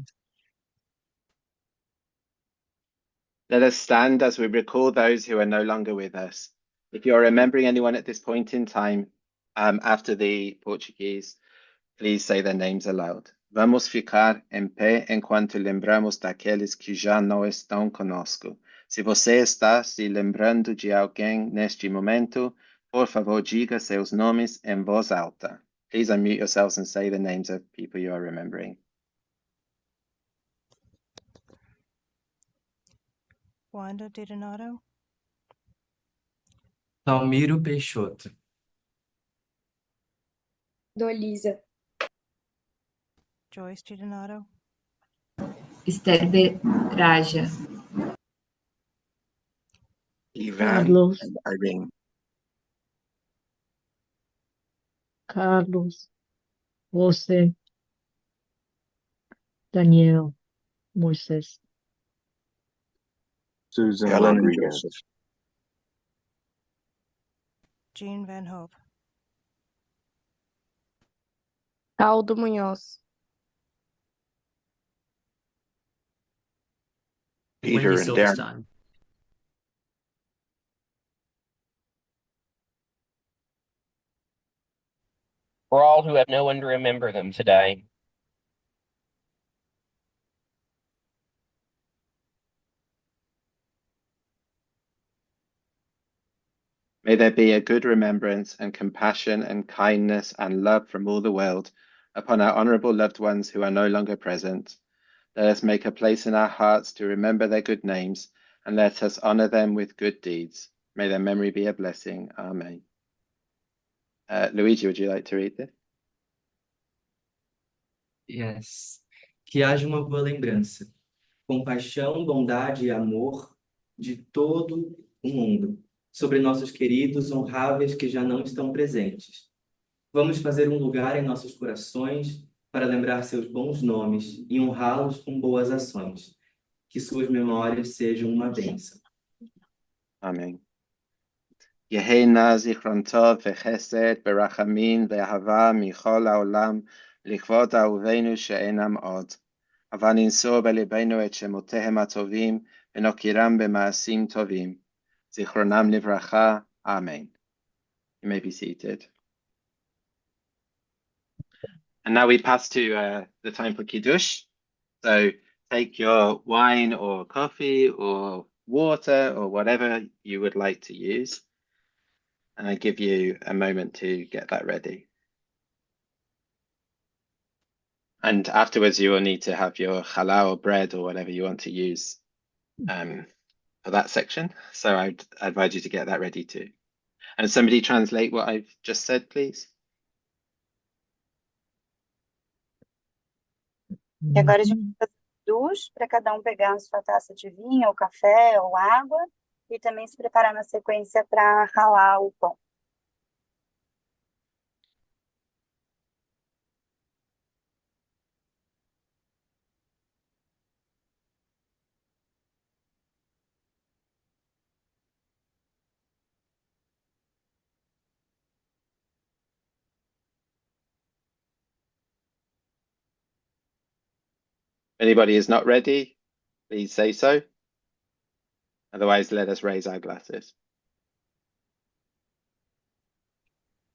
Let us stand as we recall those who are no longer with us. If you are remembering anyone at this point in time, after the Portuguese, please say their names aloud. Vamos ficar em pé enquanto lembramos daqueles que já não estão conosco. Se você está se lembrando de alguém neste momento, por favor, diga seus nomes em voz alta. Please unmute yourselves and say the names of people you are remembering. Wanda De Donato, Talmiro Peixoto, Dolisa, Joyce De Donato, Esther Beraja, Ivan Carlos, and Irene. Carlos, José, Daniel, Moisés. Susan Helen and Rodriguez, Joseph. Jean Van Hope, Aldo Munhoz, Peter Wendy and Darren. Silverstein. For all who have no one to remember them today. May there be a good remembrance and compassion and kindness and love from all the world upon our honorable loved ones who are no longer present. Let us make a place in our hearts to remember their good names, and let us honor them with good deeds. May their memory be a blessing. Amen. Luigi, would you like to read this? Yes. Que haja uma boa lembrança, compaixão, bondade e amor de todo o mundo sobre nossos queridos honráveis que já não estão presentes. Vamos fazer um lugar em nossos corações para lembrar seus bons nomes e honrá-los com boas ações. Que suas memórias sejam uma bênção. Amém. יהי נא זיכרון טוב וחסד ברחמים ואהבה מכל העולם לכבוד אהובינו שאינם עוד. הבה ננשוא בלבנו את שמותיהם הטובים ונוקירם במעשים טובים. זיכרונם לברכה. Amen. You may be seated. And now we pass to the time for Kiddush. So take your wine or coffee or water or whatever you would like to use. And I give you a moment to get that ready. And afterwards, you will need to have your challah or bread or whatever you want to use for that section. So I'd advise you to get that ready too. And somebody translate what I've just said, please. E agora a gente vai fazer duas para cada pegar a sua taça de vinho, ou café, ou água, e também se preparar na sequência para ralar o pão. Anybody is not ready, please say so. Otherwise, let us raise our glasses.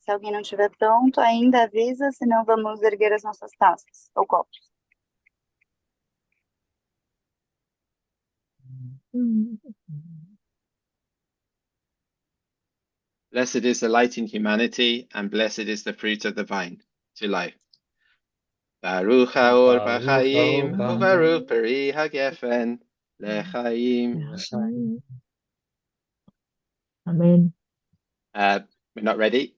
Se alguém não estiver pronto, ainda avisa, senão vamos erguer as nossas taças ou copos. Blessed is the light in humanity, and blessed is the fruit of the vine, to life. Baruch haor b'chaim, u'baruch peri hagefen, lechaim. Amen. We're not ready.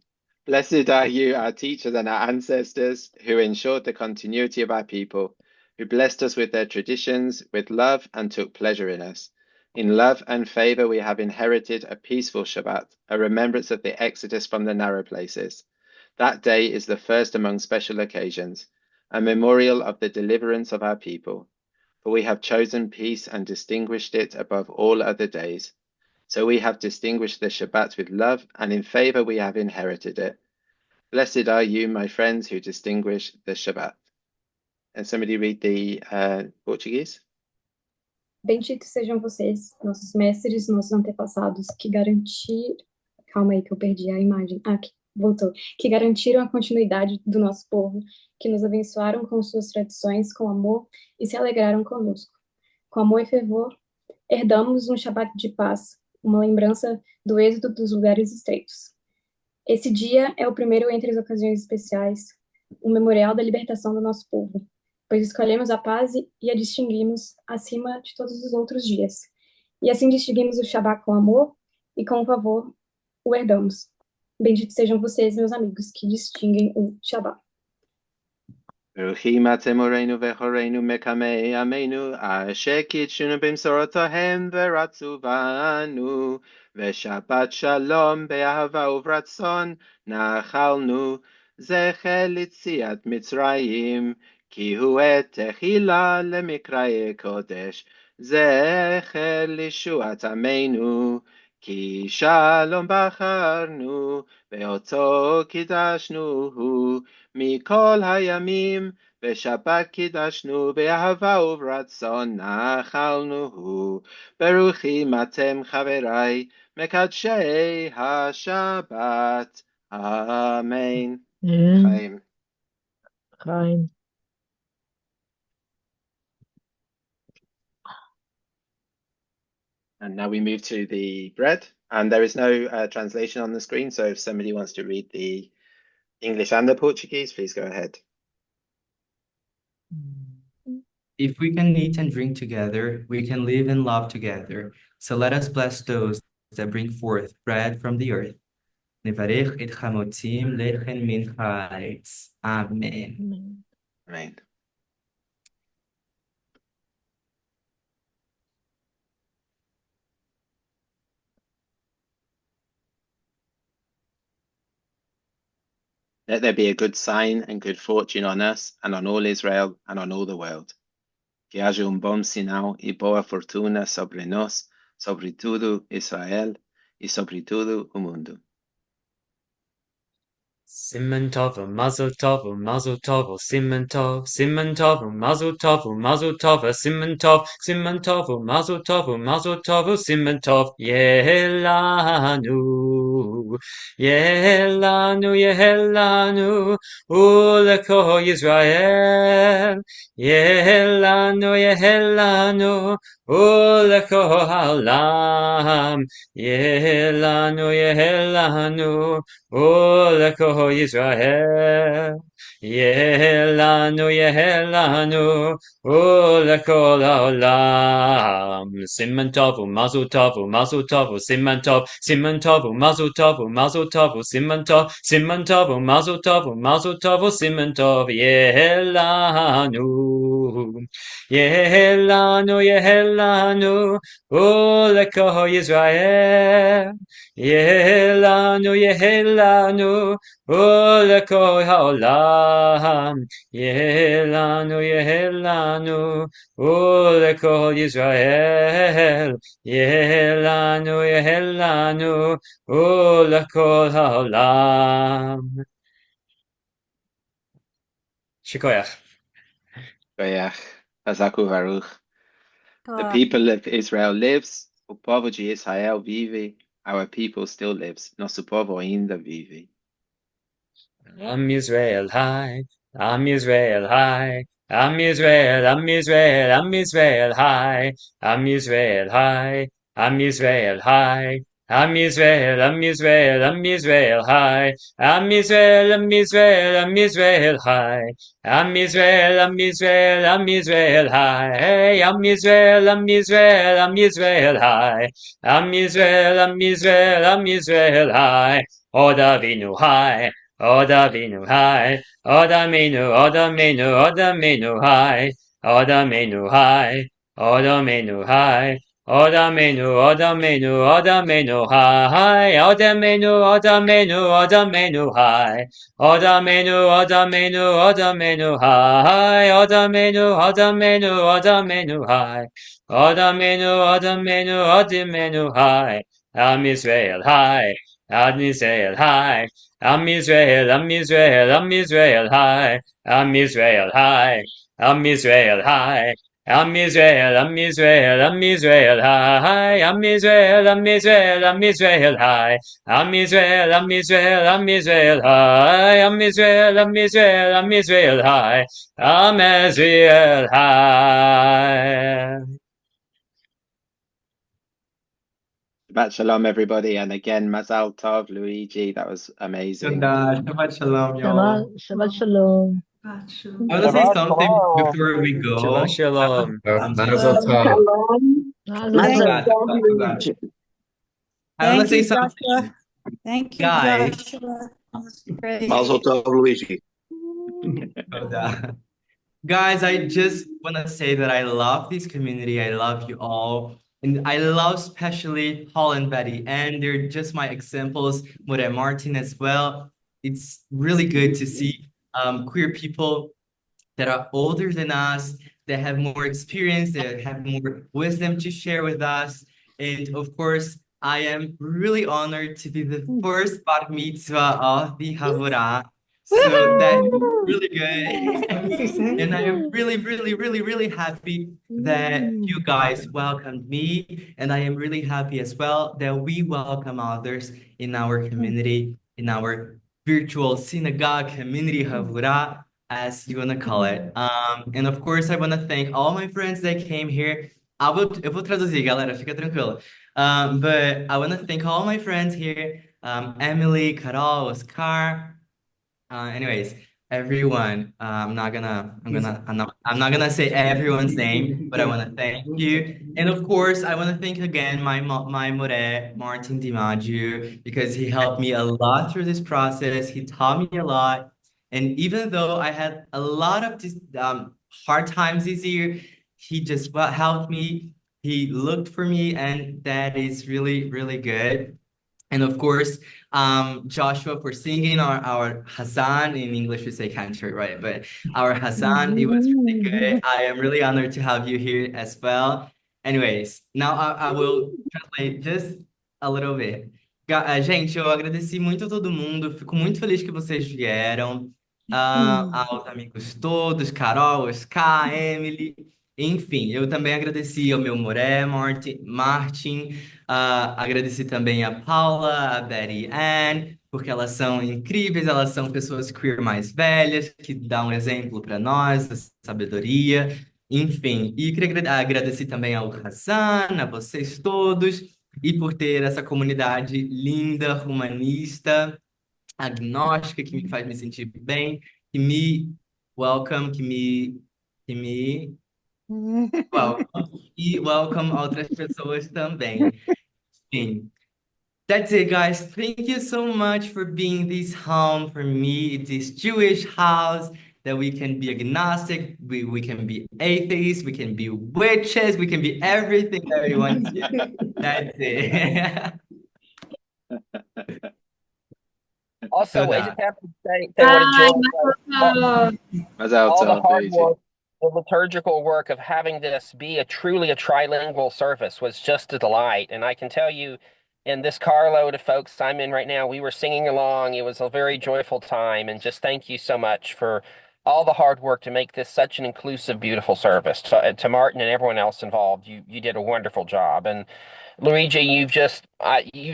Blessed are you, our teachers and our ancestors, who ensured the continuity of our people, who blessed us with their traditions, with love, and took pleasure in us. In love and favor, we have inherited a peaceful Shabbat, a remembrance of the exodus from the narrow places. That day is the first among special occasions, a memorial of the deliverance of our people. For we have chosen peace and distinguished it above all other days. So we have distinguished the Shabbat with love, and in favor we have inherited it. Blessed are you, my friends, who distinguish the Shabbat. And somebody read the Portuguese? Benditos sejam vocês, nossos mestres, nossos antepassados, que garantiram... Calma aí que eu perdi a imagem. Ah, aqui, voltou. Que garantiram a continuidade do nosso povo, que nos abençoaram com suas tradições, com amor, e se alegraram conosco. Com amor e fervor, herdamos um Shabat de paz, uma lembrança do êxodo dos lugares estreitos. Esse dia é o primeiro entre as ocasiões especiais, um memorial da libertação do nosso povo, pois escolhemos a paz e a distinguimos acima de todos os outros dias. E assim distinguimos o Shabat com amor e com favor o herdamos. Benditos sejam vocês, meus amigos, que distinguem o Shabat. ברוכים אתם הורינו וחורינו מקמי עמנו, אשר קידשונו במסורותיהם ורצו בנו, ושבת שלום באהבה וברצון נחלנו, זכר ליציאת מצרים, כי הוא עת תחילה למקראי קודש, זכר לישועת עמנו, כי שלום בחרנו, ואותו קידשנו מכל הימים, בשבת קידשנו, באהבה וברצון נחלנו. ברוכים אתם חבריי, מקדשי השבת. אמן. חיים. Chaim. And now we move to the bread, and there is no translation on the screen, so if somebody wants to read the English and the Portuguese, please go ahead. If we can eat and drink together, we can live and love together. So let us bless those that bring forth bread from the earth. Nevarech et chamotim lechen min haaretz. Amen. Amen. Let there be a good sign and good fortune on us and on all Israel and on all the world. Que haja bom sinal e boa fortuna sobre nós, sobre tudo Israel e sobre tudo o mundo. Simon Tov, Mazel Tov, Mazel Tov, Simon Tov, Simon Tov, Mazel Tov, Mazel Tov, Simon Tov, Simon Tov, Mazel Tov, Mazel Tov, Simon Tov, Yehelanu, Yehelanu, Yehelanu, Uleko Yisrael, Yehelanu, Yehelanu, Uleko Haolam, Yehelanu, Yehelanu, Oleko Yisrael, Yehelanu, Yehelanu, Oleko Laolam. Siman Tovu, Mazel Tovu, Mazel Tovu, Siman Tov, Siman Tovu, Mazel Tovu, Mazel Tovu, Siman Tov, Siman Tovu, Mazel Tovu, Mazel Tovu, Siman Tov, Yehelanu, Yehelanu, Yehelanu, Oleko Yisrael. Yehelanu, Yehelanu, Oleko Haolam. Yehelanu, Yehelanu, Oleko Yisrael. Yehelanu, Yehelanu, Oleko Haolam. Shikoyach. Koyach, Hazaku Baruch. The people of Israel lives, o povo de Israel vive, our people still lives, nosso povo ainda vive. Am Israel high, Am Israel high, Am Israel, Am Israel, Am Israel high, Am Israel high, Am Israel high, Am Israel, Am Israel, Am Israel high, Am Israel, Am Israel, Am Israel high, Am Israel, Am Israel, Am Israel high, hey, Am Israel, Am Israel, Am Israel high, Am Israel, Am Israel, Am Israel high, Odavinu high. Odavinu high, Odamenu, Odamenu, Odamenu high, Odamenu high, Odamenu high, Odamenu, Odamenu, Odamenu high, Odamenu, Odamenu, Odamenu high, Odamenu, Odamenu, Odamenu high, Odamenu, Odamenu, Odamenu high, Odamenu, Odamenu, Odamenu high, Am Israel high, Am Israel high, Am Israel, Am Israel, Am Israel high, Am Israel high, Am Israel high, Am Israel, Am Israel, Am Israel high, Am Israel, Am Israel, Am Israel high, Am Israel, Am Israel, Am Israel high, Am Israel, Am Israel, Am Israel high, Am Israel high. Shabbat Shalom, everybody. And again, Mazal Tov, Luigi. That was amazing. Shabbat Shalom, y'all. Shabbat Shalom. I want to say something before we go. Shabbat Shalom. Mazel Tov. Mazel Tov. I want to say something. Joshua. Thank you, Guys. Joshua. Great. Mazel Tov, Luigi. Guys, I just want to say that I love this community. I love you all. And I love especially Paul and Betty. And they're just my examples, More Martin as well. It's really good to see queer people that are older than us, that have more experience, that have more wisdom to share with us. And of course, I am really honored to be the first bar mitzvah of the Havurah. So that's really good. And I am really, really, really, really happy that you guys welcomed me. And I am really happy as well that we welcome others in our community, in our virtual synagogue community Havurah, as you want to call it. And of course, I want to thank all my friends that came here. Eu vou traduzir, galera, fica tranquilo. But I want to thank all my friends here, Emily, Carol, Oscar. Anyways, everyone, I'm not gonna say everyone's name, but I want to thank you. And of course, I want to thank again my more, Martin DiMaggio, because he helped me a lot through this process. He taught me a lot. And even though I had a lot of this, hard times this year, he just helped me. He looked for me, and that is really, really good. And of course, Joshua for singing our Hazan. In English, we say cantor, right? But our Hazan, it was really good. I am really honored to have you here as well. Anyways, now I will translate just a little bit. Gente, eu agradeci muito a todo mundo. Fico muito feliz que vocês vieram. Aos amigos todos, Carol, Oscar, Emily. Enfim, eu também agradeci ao meu Moré, Martin, agradeci também a Paula, a Betty Ann, porque elas são incríveis, elas são pessoas queer mais velhas, que dão um exemplo para nós, da sabedoria, enfim. E queria agradecer também ao Hassan, a vocês todos, e por ter essa comunidade linda, humanista, agnóstica, que me faz me sentir bem, que me welcome, que me welcome, e welcome outras pessoas também. Sim. That's it, guys. Thank you so much for being this home for me, this Jewish house that we can be agnostic, we can be atheists, we can be witches, we can be everything that we want to. That's it. Also, I Toda. just have to say what a joy it was. All the hard Luigi. work, the liturgical work of having this be truly a trilingual service was just a delight. And I can tell you, in this carload of folks I'm in right now, we were singing along. It was a very joyful time. And just thank you so much for all the hard work to make this such an inclusive, beautiful service. To Martin and everyone else involved, you did a wonderful job. And Luigi, you've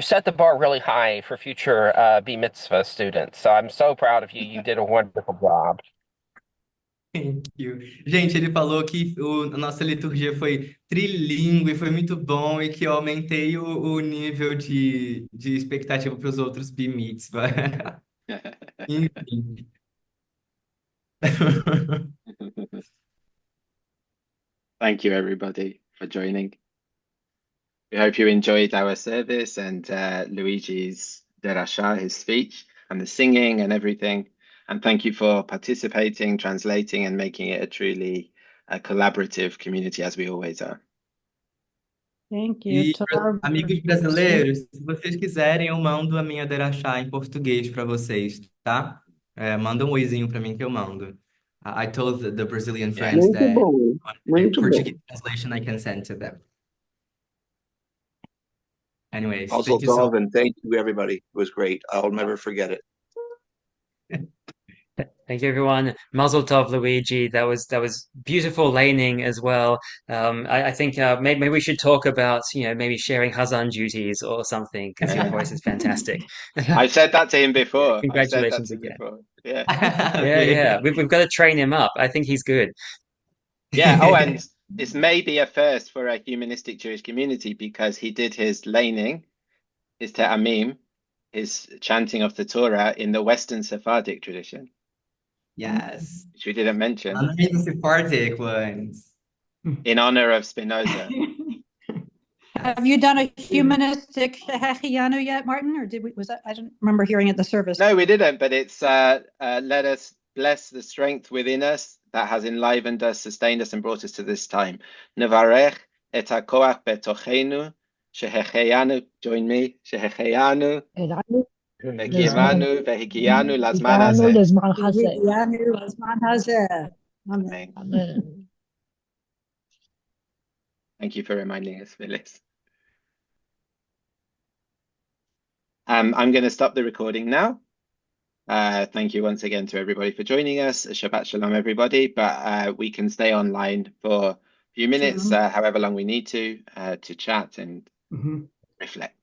set the bar really high for future Mitzvah students. So I'm so proud of you. You did a wonderful job. Thank you. Gente, ele falou que a nossa liturgia foi trilingue, foi muito bom e que eu aumentei o nível de expectativa para os outros B-Mitzvah. Enfim. Thank you, everybody, for joining. We hope you enjoyed our service and Luigi's derasha, his speech, and the singing and everything. And thank you for participating, translating, and making it a truly collaborative community, as we always are. Thank you. E, amigos brasileiros, se vocês quiserem, eu mando a minha derachá em português para vocês, tá? Manda um oizinho para mim que eu mando. I told the Brazilian friends that Portuguese translation I can send to them. Anyways, Mazel thank you so tov, and thank you, everybody. It was great. I'll never forget it. Thank you, everyone. Mazel tov, Luigi. That was beautiful laning as well. I think maybe we should talk about maybe sharing Hazan duties or something because your voice is fantastic. I've said that to him before. Congratulations again. Yeah. Yeah. We've got to train him up. I think he's good. Yeah. Oh, and it's maybe a first for a humanistic Jewish community because he did his laning, his te'amim, his chanting of the Torah in the Western Sephardic tradition. Yes. Which we didn't mention. The Sephardic ones. In honor of Spinoza. Have you done a humanistic Shehechianu yet, Martin? Or was that? I don't remember hearing it at the service. No, we didn't, but it's let us bless the strength within us that has enlivened us, sustained us, and brought us to this time. Nevarech et hakoach betochenu, Shehechianu, join me, Shehechianu, Vekimanu, Vehikiyanu, Lazman Hazeh. Amen. Thank you for reminding us, Phyllis. I'm going to stop the recording now. Thank you once again to everybody for joining us. Shabbat Shalom, everybody. But we can stay online for a few minutes, however long we need to chat and reflect.